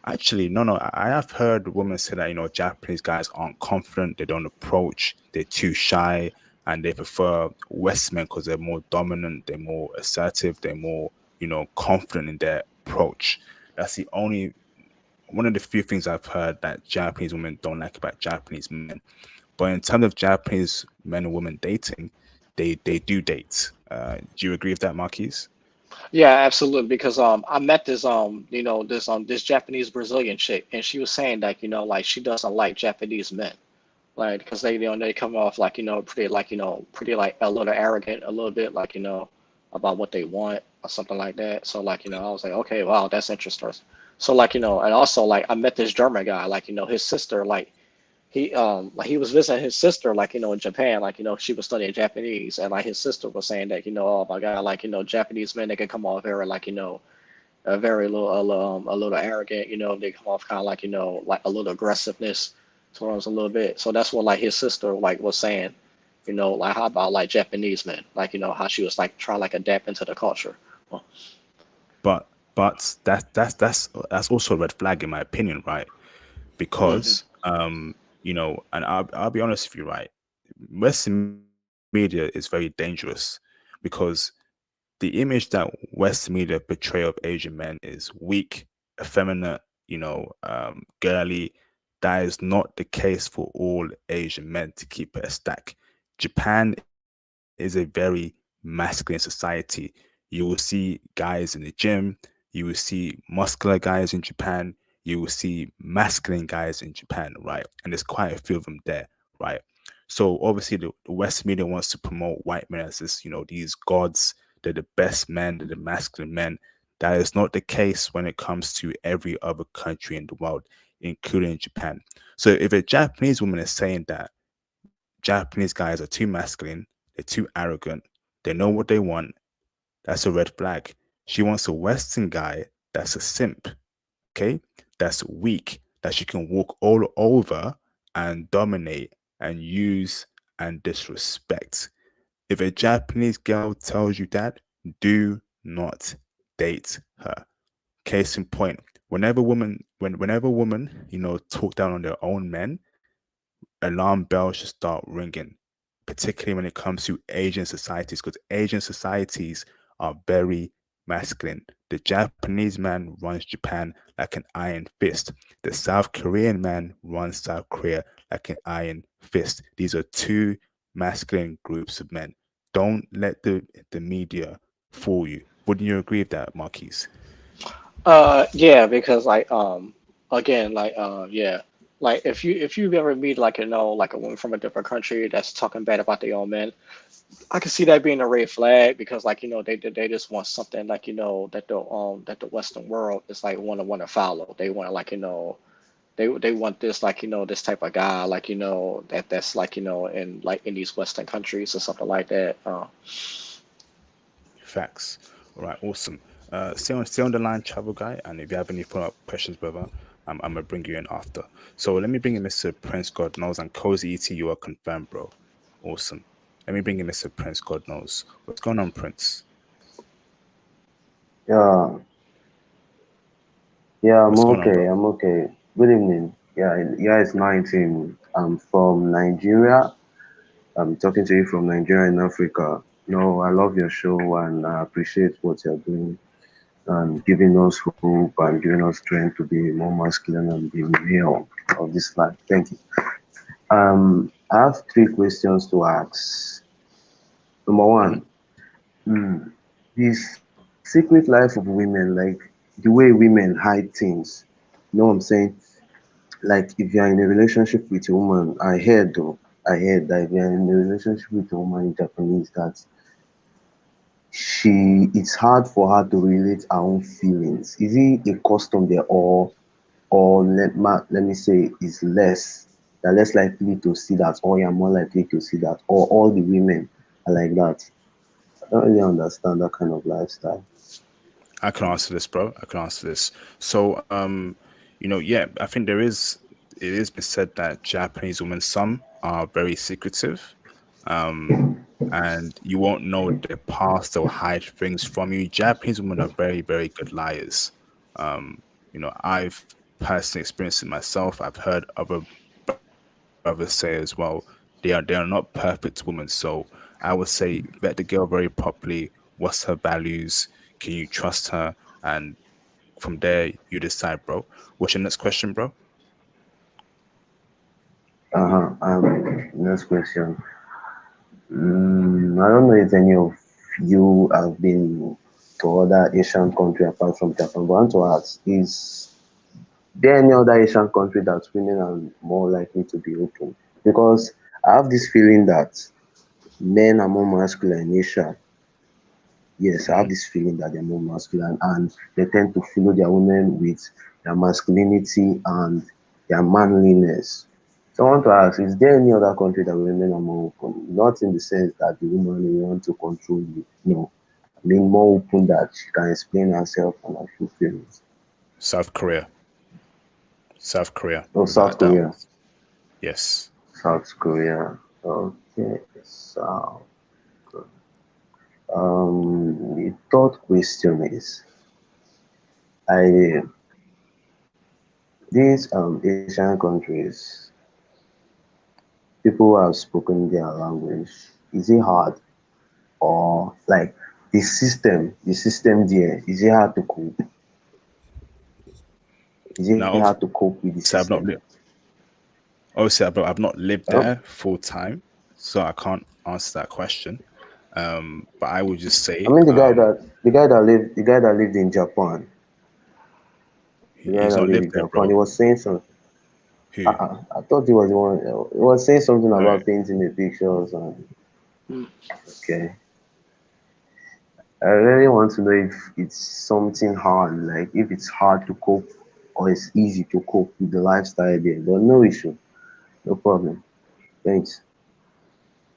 Actually, no. I have heard women say that Japanese guys aren't confident. They don't approach. They're too shy, and they prefer West men because they're more dominant. They're more assertive. They're more confident in their approach. That's the only one of the few things I've heard that Japanese women don't like about Japanese men. But in terms of Japanese men and women dating, they do date. Do you agree with that, Marquis? Yeah, absolutely. Because I met this this Japanese Brazilian chick, and she was saying that like she doesn't like Japanese men, like because they come off like pretty like pretty like a little arrogant, a little bit like about what they want or something like that. So I was like, okay, wow, that's interesting. So and also like I met this German guy, like his sister, like he was visiting his sister in Japan, she was studying Japanese, and like his sister was saying that oh my God, Japanese men, they can come off very a very a little arrogant, they come off kind of like a little aggressiveness towards a little bit. So that's what like his sister like was saying, like how about like Japanese men, like how she was like trying like adapt into the culture. Well, But that's also a red flag in my opinion, right? mhm. Because and I'll be honest with you, right? Western media is very dangerous because the image that Western media portray of Asian men is weak, effeminate, girly. That is not the case for all Asian men, to keep it a stack. Japan is a very masculine society. You will see guys in the gym, you will see muscular guys in Japan, you will see masculine guys in Japan, right? And there's quite a few of them there, right? So obviously the West media wants to promote white men as this, these gods, they're the best men, they're the masculine men. That is not the case when it comes to every other country in the world, including Japan. So if a Japanese woman is saying that Japanese guys are too masculine, they're too arrogant, they know what they want, that's a red flag. She wants a Western guy that's a simp, okay? That's weak, that she can walk all over and dominate and use and disrespect. If a Japanese girl tells you that, do not date her. Case in point, whenever women, talk down on their own men, alarm bells should start ringing, particularly when it comes to Asian societies, because Asian societies are very masculine. The Japanese man runs Japan like an iron fist. The South Korean man runs South Korea like an iron fist. These are two masculine groups of men. Don't let the media fool you. Wouldn't you agree with that, Marquise? Yeah, because again, yeah, like if you ever meet like like a woman from a different country that's talking bad about their own men, I can see that being a red flag because they just want something that the Western world is like want to follow. They want like they want this this type of guy that's in in these Western countries or something like that. Facts. All right, awesome. Stay on the line, travel guy. And if you have any follow-up questions, brother, I'm gonna bring you in after. So let me bring in Mr. Prince God knows and Cozy ET. You are confirmed, bro. Awesome. Let me bring in Mr. Prince. God knows what's going on, Prince. Yeah, yeah, I'm What's going on, bro? okay. I'm okay. Good evening. Yeah, it's 19. I'm from Nigeria. I'm talking to you from Nigeria in Africa. No, I love your show and I appreciate what you're doing and giving us hope and giving us strength to be more masculine and be male of this life. Thank you. I have three questions to ask. Number Hmm. one, mm, the secret life of women, like the way women hide things. You know what I'm saying? Like if you're in a relationship with a woman, I heard that if you're in a relationship with a woman in Japanese, that it's hard for her to relate her own feelings. Is it a custom there, or let me say is less? They're less likely to see that, or you're more likely to see that, or all the women are like that. I don't really understand that kind of lifestyle. I can answer this, bro. I can answer this. So, yeah, I think it has been said that Japanese women, some are very secretive, um, and you won't know their past. They'll hide things from you. Japanese women are very, very good liars. I've personally experienced it myself. I've heard other brothers say as well. They are not perfect women. So I would say vet the girl very properly. What's her values? Can you trust her? And from there, you decide, bro. What's your next question, bro? Next question. I don't know if any of you have been to other Asian country apart from Japan, but I want to ask, is there any other Asian country that women are more likely to be open? Because I have this feeling that men are more masculine in Asia. Yes, I Hmm. have this feeling that they're more masculine and they tend to follow their women with their masculinity and their manliness. So I want to ask, is there any other country that women are more open? Not in the sense that the woman will want to control you. No. I mean more open that she can explain herself and her true feelings. South Korea. South Korea, Oh, without a South doubt. Korea. Yes. South Korea. Okay, South Korea. The third question is, I these Asian countries, people who have spoken their language, is it hard or like the system there, is it hard to cope? Is it Now, hard to obviously, cope with the system? I've not lived Oh, there full time, so I can't answer that question. But I would just I say, mean the guy that lived in Japan, the guy he's that not lived lived in there, Japan, he bro. was saying something. Who? I thought he was the one. He was saying something All right. about painting the pictures and Mm. okay. I really want to know if it's something hard, like if it's hard to cope or it's easy to cope with the lifestyle there. But no issue, no problem. Thanks.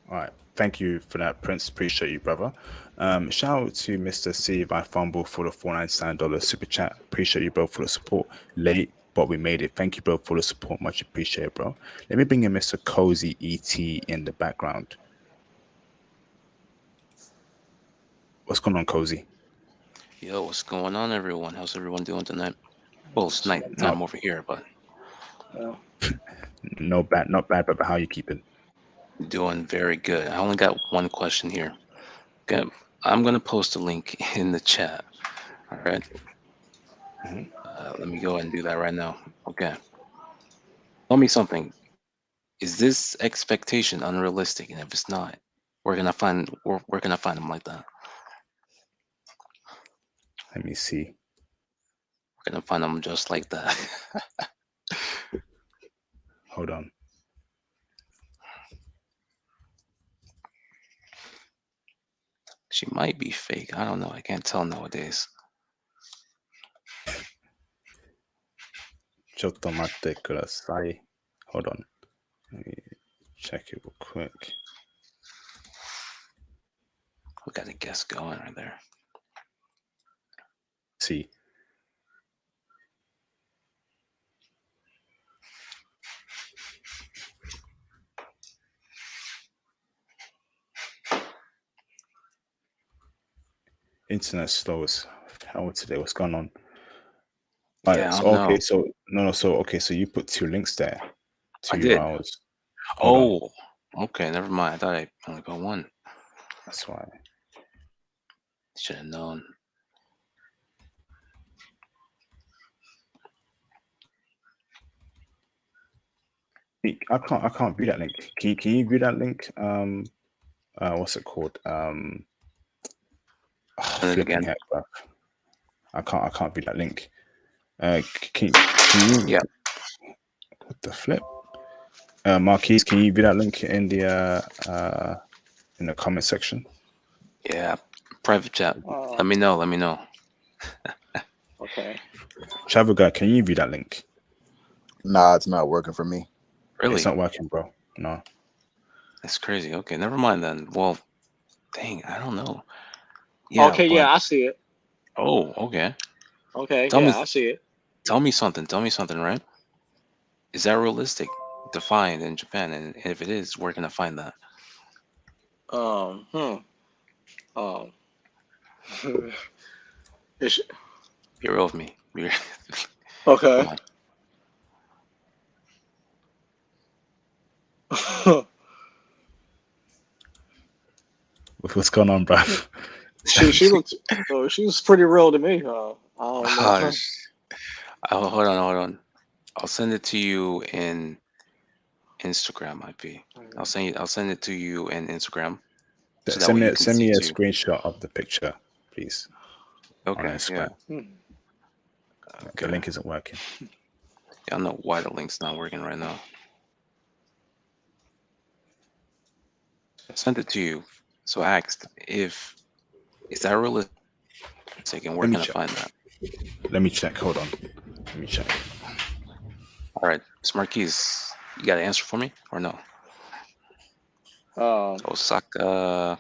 All right. Thank you for that, Prince. Appreciate you, brother. Shout out to Mr. C by Fumble for the $499 super chat. Appreciate you, bro, for the support. Late, but we made it. Thank you, bro, for the support. Much appreciated, bro. Let me bring in Mr. Cozy ET in the background. What's going on, Cozy? Yo, what's going on, everyone? How's everyone doing tonight? Well, it's night Chilling. Not time over here, but Yeah. no bad, not bad, brother. How you keeping? doing very good. I only got one question here. Okay, I'm gonna post a link in the chat. All right, Mhm. let me go ahead and do that right now. Okay, tell me something. Is this expectation unrealistic? And if it's not, we're gonna find them like that. Let me see. We're gonna find them just like that. Hold on. She might be fake. I don't know. I can't tell nowadays. Chotto matte kudasai. Hold on. Let me check it real quick. We got a guess going right there. See. Internet slow as hell today. What's going on? All right. Yeah, I So don't okay. know. So no. So okay. So you put two links there, I two did. URLs. Hold on. Oh, okay. Never mind. I thought I only put one. That's why. Should have known. I can't view that link. Can you view that link? What's it called? Send it Flipping again. heck, bro. I can't view that link. Can you Yeah. what the flip? Marquis, can you view that link in the comment section? Yeah. Private chat. Uh, Let me know. Let me know. okay. Travel guy, can you view that link? Nah, it's not working for me. It's Really? not working, bro. No. That's crazy. Okay. Never mind then. Well, dang. I don't know. Yeah, Okay, but yeah, I see it. oh, okay. Okay, Tell me. yeah, I see it. Tell me something. Tell me something. Right? Is that realistic to find in Japan? And if it is, where can I find that? Hmm. Um. It's- Be real with me. Come okay. on. What's going on, bro? She looked. She was pretty real to me. I don't Ah, know. oh, hold on, hold on. I'll send it to you in Instagram, IP. I'll send it to you in Instagram, so that way you can Send see me a too. screenshot of the picture, please, on Okay, yeah, Instagram. Hmm. The okay. link isn't working. Yeah, I don't know why the link's not working right now. I sent it to you. So I asked if is that realistic and where Let me can I check. find that? Let me check. Hold on. Let me check. All right, Marquis, you got an answer for me or no? Um. Osaka,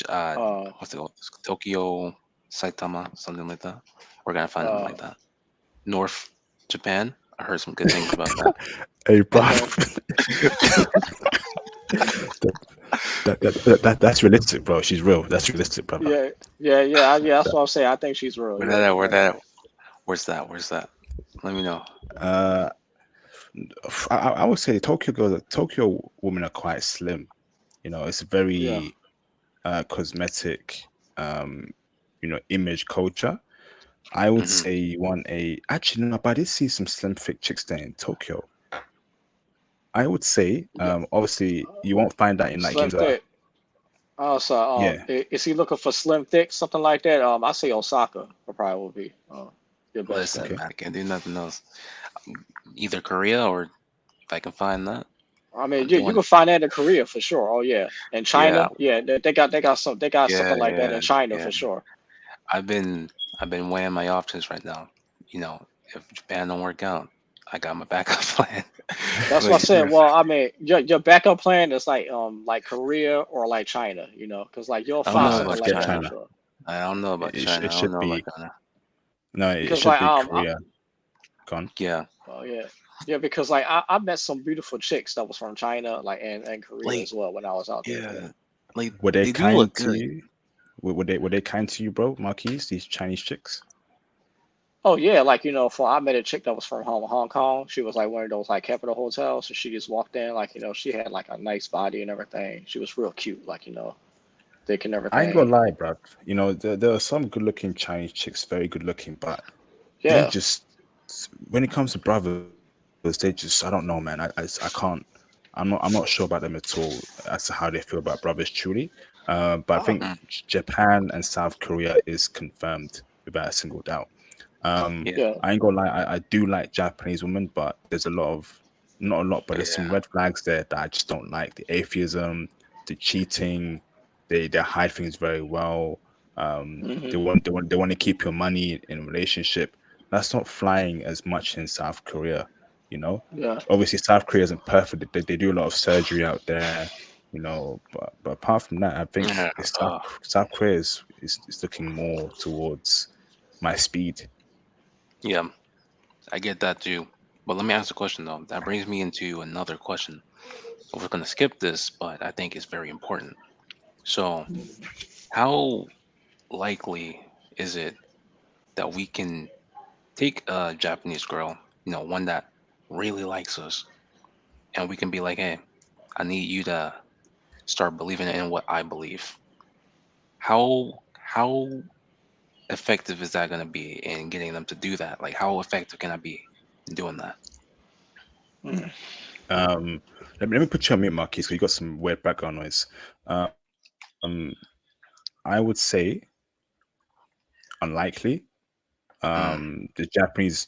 uh, Uh. what's it called? Tokyo, Saitama, something like that. We're gonna find them Uh. like that. North Japan. I heard some good things about that. Hey, bro. Okay. That's realistic, bro. She's real. That's realistic, brother. Yeah. Yeah. Yeah. Yeah. That's That, what I'm saying. I think she's real. Where Yeah. that at? Where Yeah. that at? Where's that? Where's that? Let me know. uh, I would say Tokyo women are quite slim. You know, it's Yeah. very cosmetic, image culture. I would Hmm. say you want a actually no, but I did see some slim thick chicks there in Tokyo. I would say, Yeah. obviously you won't find that in like Slim Ginza. thick. So Yeah, is he looking for slim thick, something like that? I say Osaka probably will be your best bet. Listen, okay. man, I can't do nothing else. Either Korea or if I can find that, I mean, I'm you doing can it. find that in Korea for sure. Oh yeah, and Yeah, China, yeah, they got something yeah, like that yeah, in China yeah. for sure. I've been I've been weighing my options right now. You know, if Japan don't work out, I got my backup plan. That's what I But said. Well, I mean, your backup plan is like Korea or like China, because like you'll I don't find know Nah, something about like forget that for China. China. sure. I don't know about China. It I don't should know about be China. no, it Because should like be Korea. Gone. Yeah, oh yeah, yeah, because like I met some beautiful chicks that was from China, like and Korea like as well when I was out there. Yeah. yeah, like Were they they do kind look to good. you? Were they kind to you, bro, Marquis? These Chinese chicks. Oh yeah, like for I met a chick that was from Hong Kong. She was like one of those like Capital hotels. So she just walked in, like she had like a nice body and everything. She was real cute, like thick and I ain't gonna everything. lie, bro. You know, there are some good looking Chinese chicks, very good looking, but they Yeah, just when it comes to brothers, they just I don't know, man. I can't. I'm not sure about them at all as to how they feel about brothers truly. But I think um, Mm, Japan and South Korea is confirmed without a single doubt. yeah, yeah, I ain't gonna lie, I do like Japanese women, but there's a lot of not a lot, but there's some yeah, red flags there that I just don't like. The atheism, the cheating, they hide things very well. hmm They want to keep your money in a relationship. That's not flying as much in South Korea, you know. yeah, Obviously, South Korea isn't perfect. They do a lot of surgery out there, but apart from that, I think yeah. it's South Korea is looking more towards my speed. Yeah. I get that too. But let me ask a question though. That brings me into another question. We're gonna skip this, but I think it's very important. So, how likely is it that we can take a Japanese girl, one that really likes us, and we can be like, hey, I need you to start believing in what I believe. How effective is that going to be in getting them to do that? Like, how effective can I be in doing that? Mm. Let me put you on mute, Marquis, because you got some weird background noise. Um, I would say unlikely. Mm, The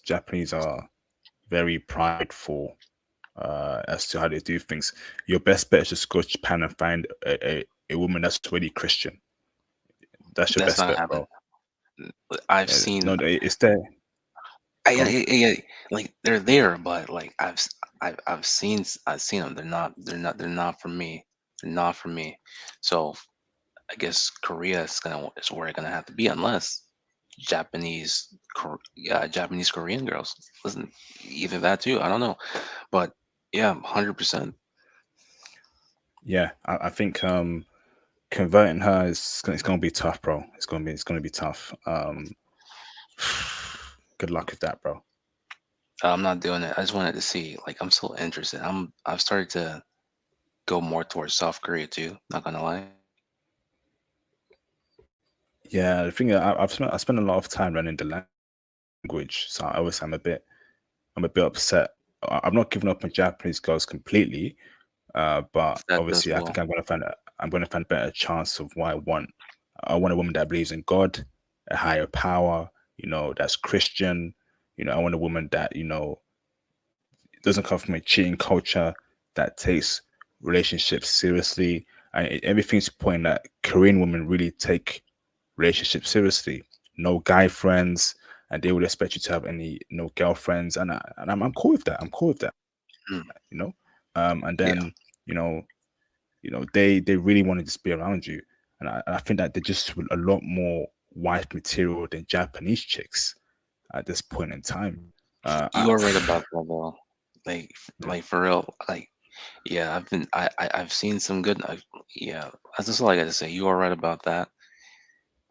Japanese are very prideful as to how they do things. Your best bet is just go to Japan and find a woman that's already Christian. That's your that's best not bet, happening. bro. I've No, seen, it's there. Go on. like they're there, but like I've seen them. They're not for me. They're not for me. So I guess Korea is where it's gonna have to be, unless Japanese, Japanese Korean girls. Listen, either that too. I don't know, but yeah, 100%. Yeah, I think converting her it's gonna be tough, bro. It's gonna be tough. Good luck with that, bro. I'm not doing it. I just wanted to see. Like, I'm so interested. I've started to go more towards South Korea too. Not gonna lie. Yeah, the thing is, I spent a lot of time learning the language, so I always I'm a bit upset. I'm not giving up on Japanese girls completely, but That obviously does I think well. I'm gonna find a better chance of what I want. I want a woman that believes in God, a higher power, that's Christian. I want a woman that doesn't come from a cheating culture, that takes relationships seriously. And everything's pointing that Korean women really take relationships seriously. No guy friends, and they would expect you to have any no girlfriends, and I'm cool with that. I'm cool with that. Mm, And then yeah, you know they really want to just be around you, and I think that they're just a lot more wife material than Japanese chicks at this point in time. you are right about that though. Like, yeah. like for real. Like, yeah, I've seen some good. Yeah, that's just all I got to say. You are right about that.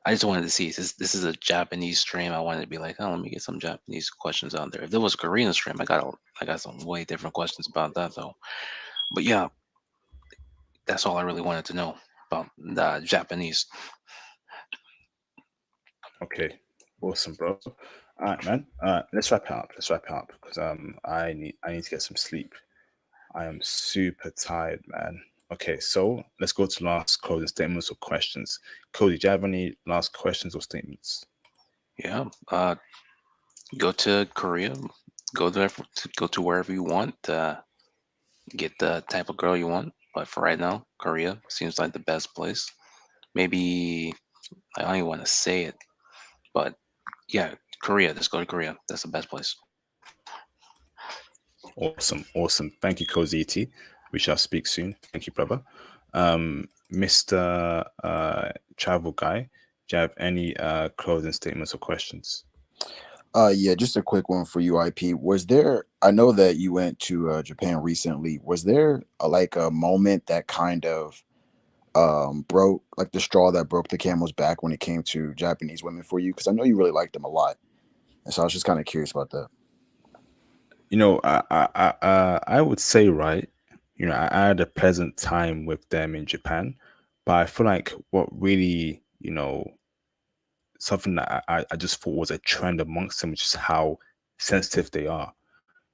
I just wanted to see, this is a Japanese stream. I wanted to be like, oh, let me get some Japanese questions out there. If there was a Korean stream, I got some way different questions about that though. But yeah, that's all I really wanted to know about the Japanese. Okay, awesome, bro. All right, man. Let's wrap it up. Let's wrap it up because I need to get some sleep. I am super tired, man. Okay, so let's go to last closing statements or questions. Cody, do you have any last questions or statements? Yeah, go to Korea, go there, go to wherever you want, get the type of girl you want. But for right now, Korea seems like the best place. Maybe I don't even want to say it, but yeah, Korea. Let's go to Korea. That's the best place. Awesome, awesome. Thank you, Cozy ET. We shall speak soon. Thank you, brother. Mr. Travel Guy, do you have any closing statements or questions? Yeah, just a quick one for you, IP. Was there? I know that you went to Japan recently. Was there like a moment that kind of broke, like the straw that broke the camel's back when it came to Japanese women for you? Because I know you really liked them a lot, and so I was just kind of curious about that. I would say right. I had a pleasant time with them in Japan, but I feel like what really something that I just thought was a trend amongst them, which is how sensitive they are.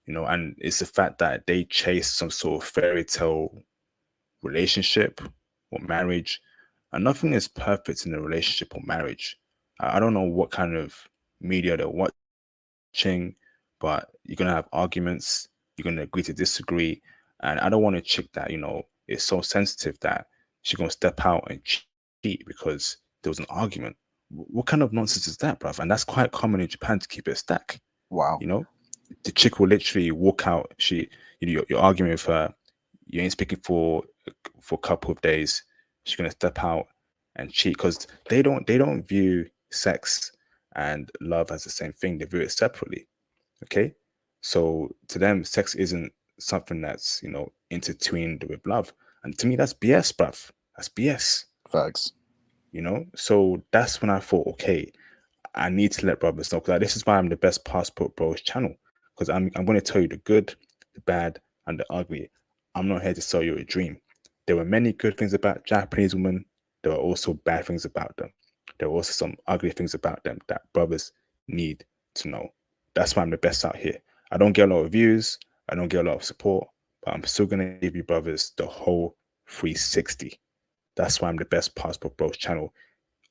And it's the fact that they chase some sort of fairy tale relationship or marriage, and nothing is perfect in a relationship or marriage. I don't know what kind of media they're watching, but you're gonna have arguments, you're gonna agree to disagree, and I don't want a chick that is so sensitive that she's gonna step out and cheat because there was an argument. What kind of nonsense is that, bruv? And that's quite common in Japan to keep it a stack. You Wow. know, the chick will literally walk out. You're arguing with her. You ain't speaking for a couple of days. She's gonna step out and cheat because they don't view sex and love as the same thing. They view it separately. Okay, so to them, sex isn't something that's intertwined with love, and to me, that's BS, bruv. That's BS. Facts. So that's when I thought, okay, I need to let brothers know, because this is why I'm the best passport bros channel, because I'm going to tell you the good, the bad, and the ugly. I'm not here to sell you a dream. There were many good things about Japanese women. There were also bad things about them. There were also some ugly things about them that brothers need to know. That's why I'm the best out here. I don't get a lot of views. I don't get a lot of support, but I'm still going to give you brothers the whole 360. That's why I'm the best passport bros channel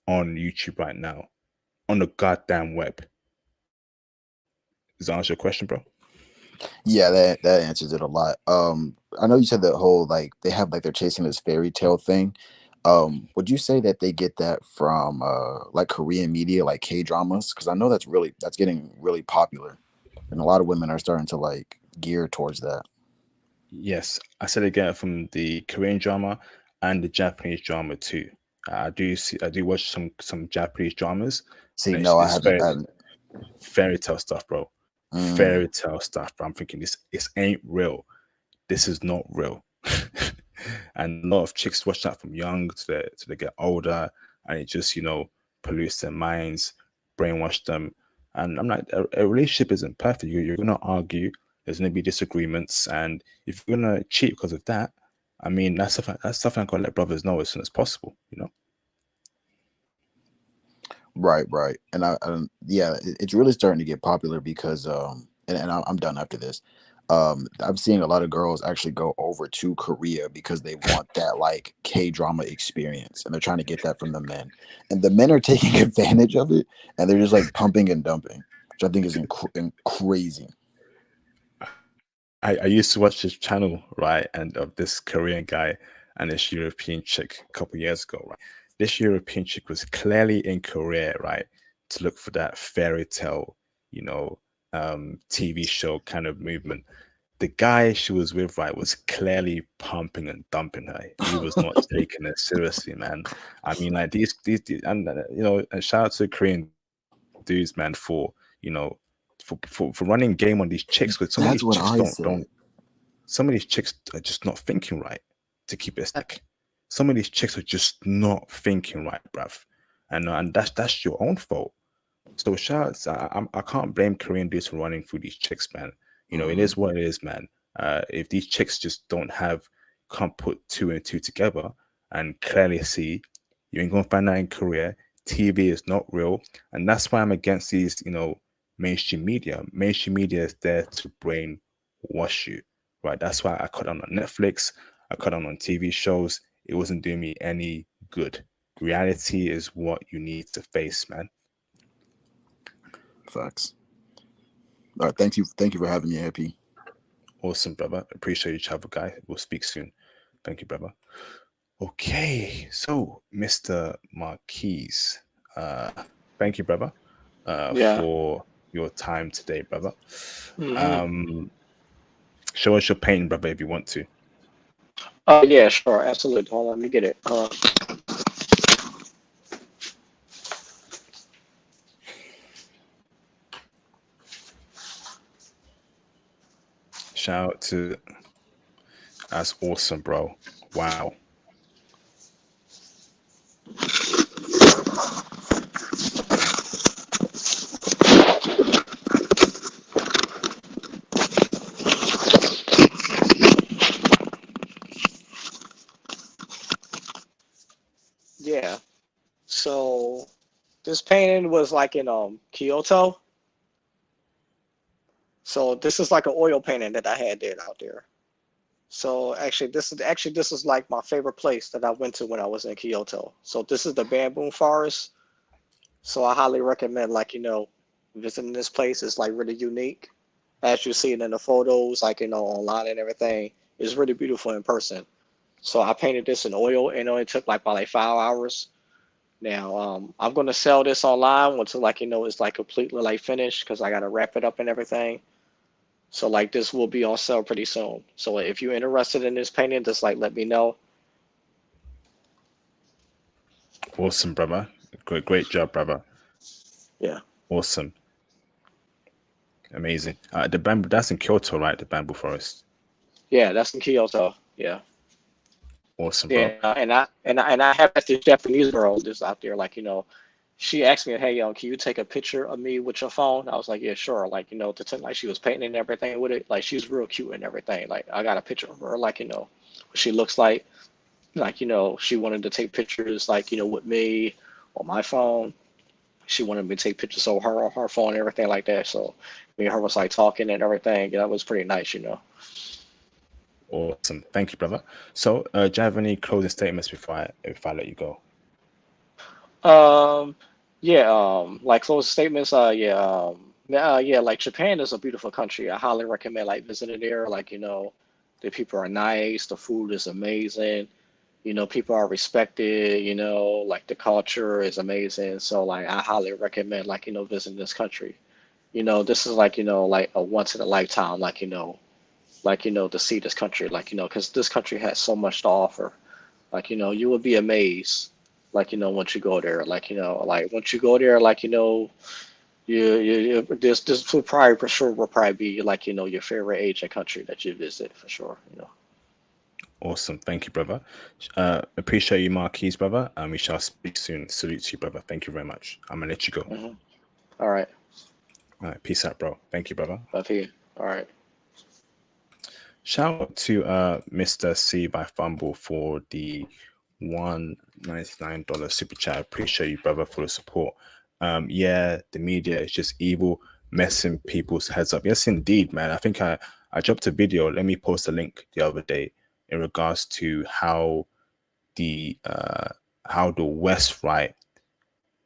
on YouTube right now, on the goddamn web. Does that answer your question, bro? Yeah, that answers it a lot. I know you said the whole like they have like they're chasing this fairy tale thing. Would you say that they get that from like Korean media, like K dramas? Because I know that's getting really popular, and a lot of women are starting to like gear towards that. Yes, I said it again, from the Korean drama and the Japanese drama too. I do watch some Japanese dramas, See, and no, I it's haven't. I haven't. fairy tale stuff, bro. Mm, Fairy tale stuff, bro. I'm thinking this ain't real. This is not real. And a lot of chicks watch that from young to they get older, and it just pollutes their minds, brainwash them. And I'm like, a relationship isn't perfect. You're gonna argue. There's gonna be disagreements, and if you're gonna cheat because of that, I mean, that's stuff I gotta let brothers know as soon as possible. right. And yeah, it's really starting to get popular because and I'm done after this. I'm seeing a lot of girls actually go over to Korea because they want that like K drama experience, and they're trying to get that from the men, and the men are taking advantage of it, and they're just like pumping and dumping, which I think is crazy. I used to watch this channel, right, and of this Korean guy and this European chick a couple years ago, right. This European chick was clearly in Korea, right, to look for that fairy tale, you know, TV show kind of movement. The guy she was with, right, was clearly pumping and dumping her. He was not taking it seriously, man. I mean, like and and shout out to Korean dudes, man, for running game on these chicks, because some of these That's chicks what I don't said. some of these chicks are just not thinking right, to keep it a stack. Some of these chicks are just not thinking right, bruv. And that's your own fault. So shouts, I can't blame Korean dudes for running through these chicks, man. It Mhm. is what it is, man. If these chicks just can't put two and two together and clearly see, you ain't gonna find that in Korea. TV is not real, and that's why I'm against these, mainstream media. Mainstream media is there to brainwash you, right? That's why I cut down on Netflix. I cut down on TV shows. It wasn't doing me any good. Reality is what you need to face, man. Facts. All right, thank you for having me here, P. Awesome, brother. Appreciate you, travel guy. We'll speak soon. Thank you, brother. Okay, so Mr. Marquis, uh, thank you, brother, Yeah. for your time today, brother. Hmm. Um, Show us your painting, brother, if you want to. Oh yeah, sure, absolutely. Hold on, let me get it. Shout out to That's awesome, bro. Wow. Yeah. So this painting was like in Kyoto. So this is like an oil painting that I had did out there. So actually this is like my favorite place that I went to when I was in Kyoto. So this is the bamboo forest. So I highly recommend visiting this place. It's like really unique. As you see it in the photos, online and everything. It's really beautiful in person. So I painted this in oil and it only took like about like 5 hours. Now I'm gonna sell this online until it's like completely like finished because I gotta wrap it up and everything. So like this will be on sale pretty soon. So if you're interested in this painting, just like let me know. Awesome, brother. Great job, brother. Yeah. Awesome. Amazing. The bamboo, that's in Kyoto, right? The bamboo forest. Yeah, that's in Kyoto. Yeah. Awesome, bro. Yeah, and I have this Japanese girl just out there, like, she asked me, "Hey, can you take a picture of me with your phone?" I was like, "Yeah, sure." Like, to tell like she was painting and everything with it. Like, she's real cute and everything. Like, I got a picture of her, like, what she looks like. Like, she wanted to take pictures, like, with me on my phone. She wanted me to take pictures of her on her phone and everything like that. So me and her was like talking and everything. Yeah, that was pretty nice. Awesome. Thank you, brother. So, do you have any closing statements before I let you go? Um, yeah, like closing statements, yeah, like Japan is a beautiful country. I highly recommend like visiting there. Like, the people are nice, the food is amazing, people are respected, like the culture is amazing. So like I highly recommend like, visiting this country. This is like, like a once in a lifetime, like, to see this country, like, because this country has so much to offer. Like, you will be amazed, like, once you go there. Like, like once you go there, like, this will probably for sure will probably be like, your favorite Asian country that you visit for sure. Awesome. Thank you, brother. Appreciate you, Marquis, brother. And we shall speak soon. Salute to you, brother. Thank you very much. I'm gonna let you go. Hmm. All right. All right. Peace out, bro. Thank you, brother. Love you. All right. Shout out to Mr. C by Fumble for the $199 super chat. Appreciate you, brother, for the support. Yeah, the media is just evil, messing people's heads up. Yes, indeed, man. I think I dropped a video. Let me post a link the other day in regards to the uh how the West, right,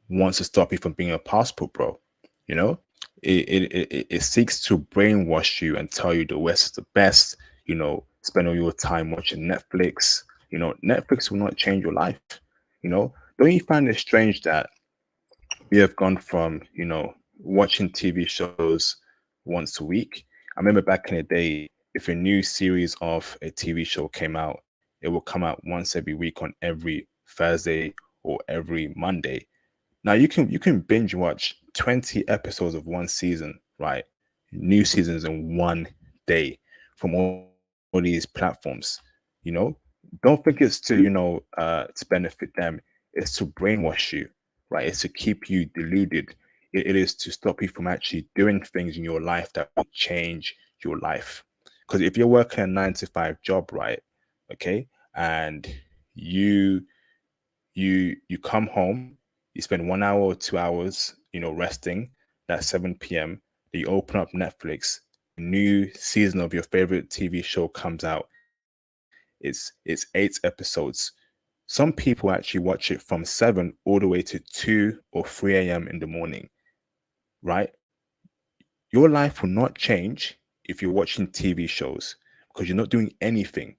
wants to stop you from being a passport, bro. You know, it seeks to brainwash you and tell you the West is the best. Spend all your time watching Netflix. Netflix will not change your life. Don't you find it strange that we have gone from watching TV shows once a week? I remember back in the day, if a new series of a TV show came out, it would come out once every week on every Thursday or every Monday. Now you can binge watch 20 episodes of one season, right? New seasons in one day from all these platforms. You know, don't think it's to benefit them. It's to brainwash you, right? It's to keep you deluded. It is to stop you from actually doing things in your life that will change your life. Because if you're working a 9 to 5 job, right? Okay, and you you come home, you spend 1 hour or 2 hours, resting. That's 7 p.m. Then you open up Netflix, a new season of your favorite TV show comes out. It's 8 episodes. Some people actually watch it from 7 all the way to 2 or 3 a.m. in the morning, right? Your life will not change if you're watching TV shows because you're not doing anything.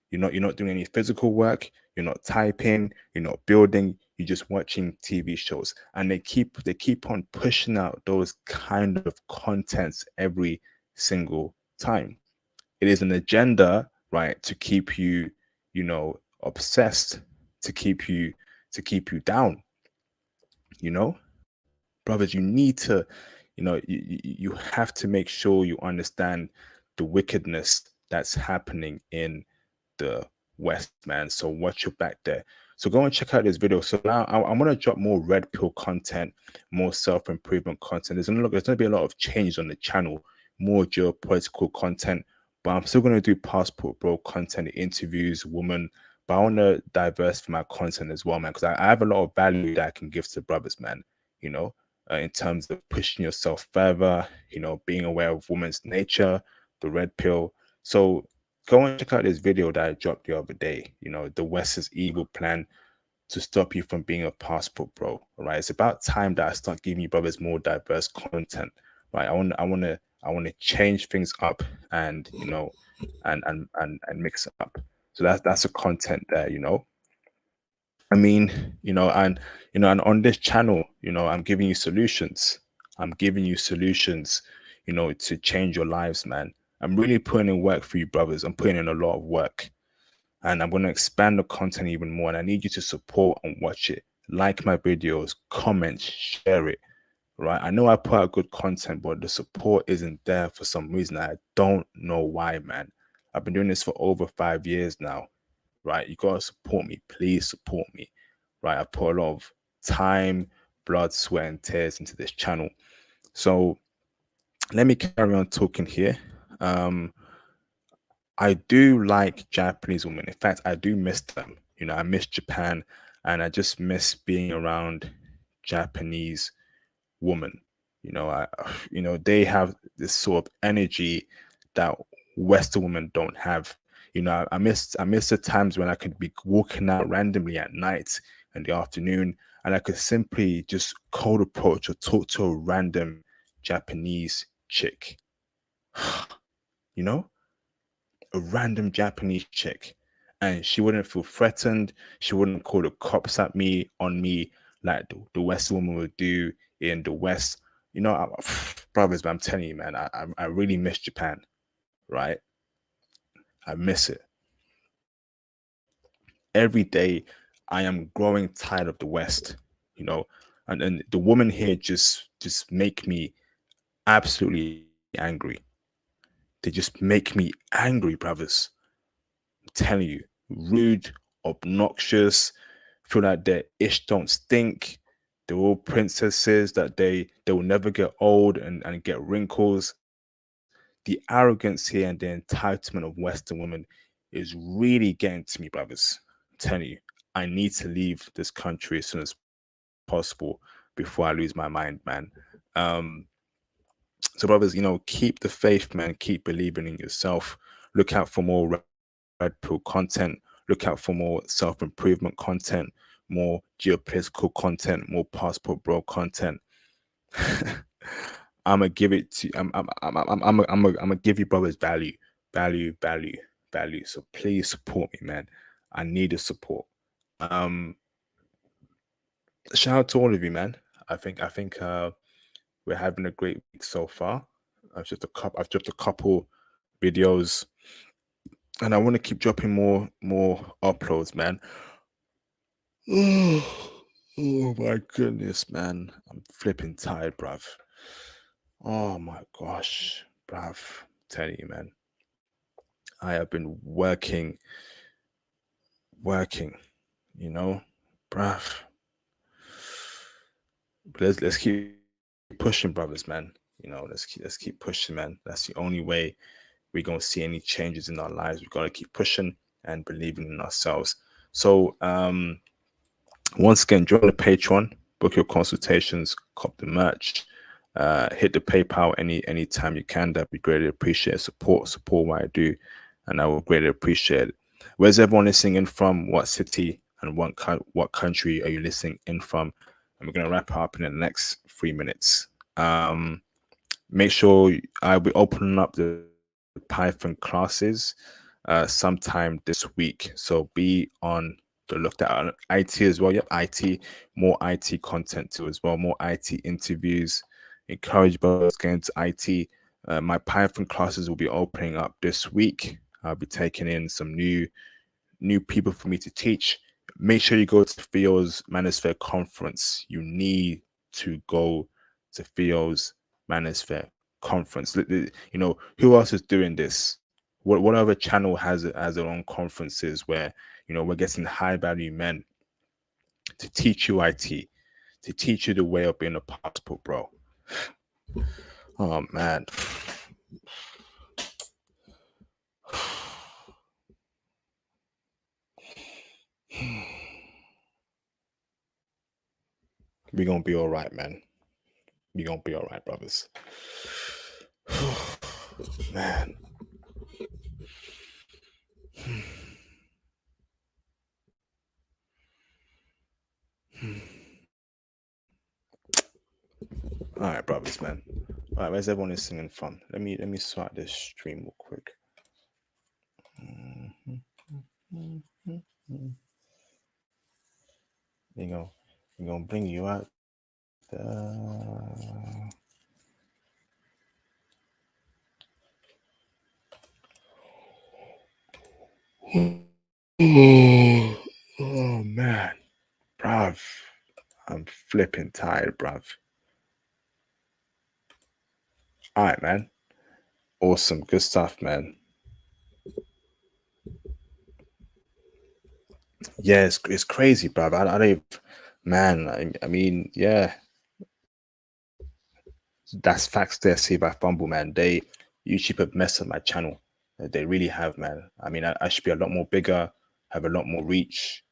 You're not doing any physical work. You're not typing. You're not building. You're just watching TV shows, and they keep on pushing out those kind of contents every single time. It is an agenda, right, to keep you, obsessed, to keep you down. Brothers, you need to, you have to make sure you understand the wickedness that's happening in the West, man. So watch your back there. So go and check out this video. So now I'm gonna drop more red pill content, more self-improvement content. There's gonna be a lot of change on the channel, more geopolitical content, but I'm still gonna do passport bro content, interviews, woman. But I want to diversify my content as well, man, because I have a lot of value that I can give to brothers, man. You know, in terms of pushing yourself further, being aware of woman's nature, the red pill. So go and check out this video that I dropped the other day. The West's evil plan to stop you from being a passport bro. All right. It's about time that I start giving you brothers more diverse content. Right. I want to change things up and and mix it up. So that's a content there. I mean, and on this channel, I'm giving you solutions. I'm giving you solutions, to change your lives, man. I'm really putting in work for you, brothers. I'm putting in a lot of work. And I'm going to expand the content even more. And I need you to support and watch it. Like my videos, comment, share it. Right. I know I put out good content, but the support isn't there for some reason. I don't know why, man. I've been doing this for over 5 years now. right? You gotta support me. Please support me, right? I put a lot of time, blood, sweat, and tears into this channel. So let me carry on talking here. I do like Japanese women. In fact, I do miss them. I miss Japan, and I just miss being around Japanese women. I, they have this sort of energy that Western women don't have. I miss the times when I could be walking out randomly at night in the afternoon, and I could simply just cold approach or talk to a random Japanese chick. you know, a random Japanese chick, and she wouldn't feel threatened. She wouldn't call the cops at me on me like the West woman would do in the West. Brothers, but I'm telling you, man, I really miss Japan, right? I miss it every day. I am growing tired of the West, you know, and the women here just make me absolutely angry. They just make me angry, brothers. I'm telling you, rude, obnoxious, feel like their ish don't stink. They're all princesses that they will never get old and get wrinkles. The arrogance here and the entitlement of Western women is really getting to me, brothers. I'm telling you, I need to leave this country as soon as possible before I lose my mind, man. Um, so, brothers, keep the faith, man. Keep believing in yourself. Look out for more red pill content. Look out for more self improvement content, more geopolitical content, more passport bro content. I'm gonna give it to. I'm gonna give you brothers value, value, value, value. So please support me, man. I need the support. Um, Shout out to all of you, man. I think we're having a great week so far. I've dropped a couple videos, and I want to keep dropping more uploads, man. Oh my goodness, man. I'm flipping tired, bruv. Oh my gosh, bruv. I'm telling you, man. I have been working, you know, bruv. But let's keep pushing, brothers, man. Let's keep pushing, man. That's the only way we're gonna see any changes in our lives. We gotta keep pushing and believing in ourselves. So once again, join the Patreon, book your consultations, cop the merch, hit the PayPal anytime you can. That'd be greatly appreciated. Support what I do, and I will greatly appreciate it. Where's everyone listening in from? What city and what country are you listening in from? And we're gonna wrap it up in the next 3 minutes. Make sure I'll be opening up the Python classes sometime this week. So be on the lookout on IT as well. Yep, IT, more IT content too as well, more IT interviews. Encourage brothers get into IT. My Python classes will be opening up this week. I'll be taking in some new people for me to teach. Make sure you go to Theo's Manosphere conference. You need to go to Theo's Manosphere conference. Who else is doing this? What other channel has their own conferences where we're getting high value men to teach you IT, to teach you the way of being a passport bro. Oh man. We're gonna be all right, man. We're gonna be all right, brothers. Man. All right, brothers, man. All right, where's everyone listening from? Let me start this stream real quick. We're gonna bring you out. Oh man, bruv. I'm flipping tired, bruv. All right, man. Awesome, good stuff, man. Yeah, it's crazy, bro. I don't, man. I mean, yeah, that's facts there. See by Fumble, man. YouTube have messed up my channel. They really have, man. I mean, I should be a lot more bigger, have a lot more reach.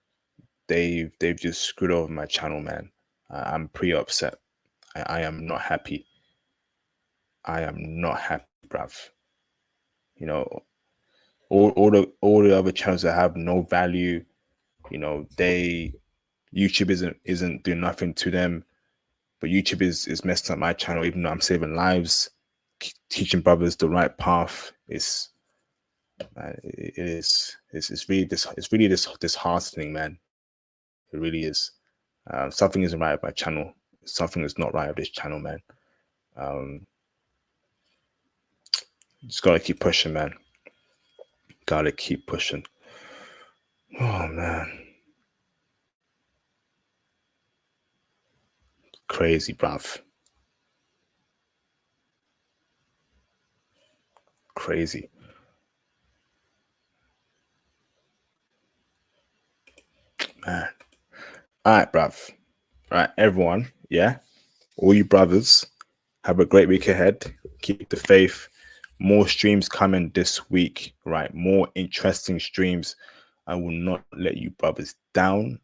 They've just screwed over my channel, man. I'm pretty upset. I am not happy. I am not happy, bruv. You know, all the other channels that have no value, they YouTube isn't doing nothing to them. But YouTube is messing up my channel, even though I'm saving lives, teaching brothers the right path. It's really disheartening, man. It really is. Something isn't right with my channel. Something is not right with this channel, man. Um, just gotta keep pushing, man. Gotta keep pushing. Oh man, crazy, bruv. Crazy, man. All right, bruv. All right, everyone. Yeah, all you brothers. Have a great week ahead. Keep the faith. More streams coming this week, right? More interesting streams. I will not let you brothers down.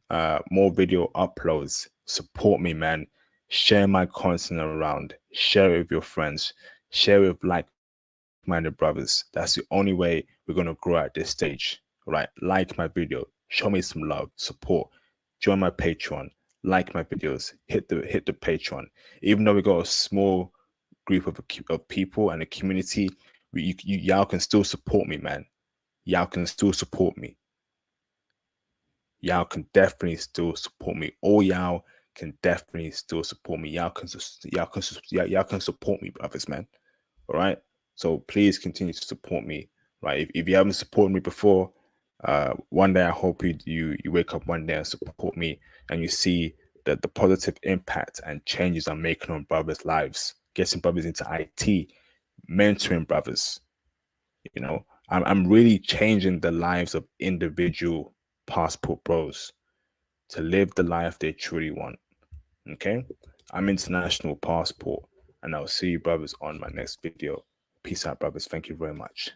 More video uploads. Support me, man. Share my content around. Share it with your friends. Share it with like-minded brothers. That's the only way we're gonna grow at this stage, right? Like my video. Show me some love, support. Join my Patreon. Like my videos. Hit the Patreon. Even though we got a small group of people and a community, y'all can still support me, man. Y'all can still support me. Y'all can definitely still support me. All y'all can definitely still support me. Y'all can support me, brothers, man. All right. So please continue to support me. Right. If you haven't supported me before, one day I hope you wake up one day and support me and you see that the positive impact and changes I'm making on brothers' lives, getting brothers into IT, mentoring brothers. I'm really changing the lives of individual passport bros to live the life they truly want. Okay? I'm International Passport, and I'll see you brothers on my next video. Peace out, brothers. Thank you very much.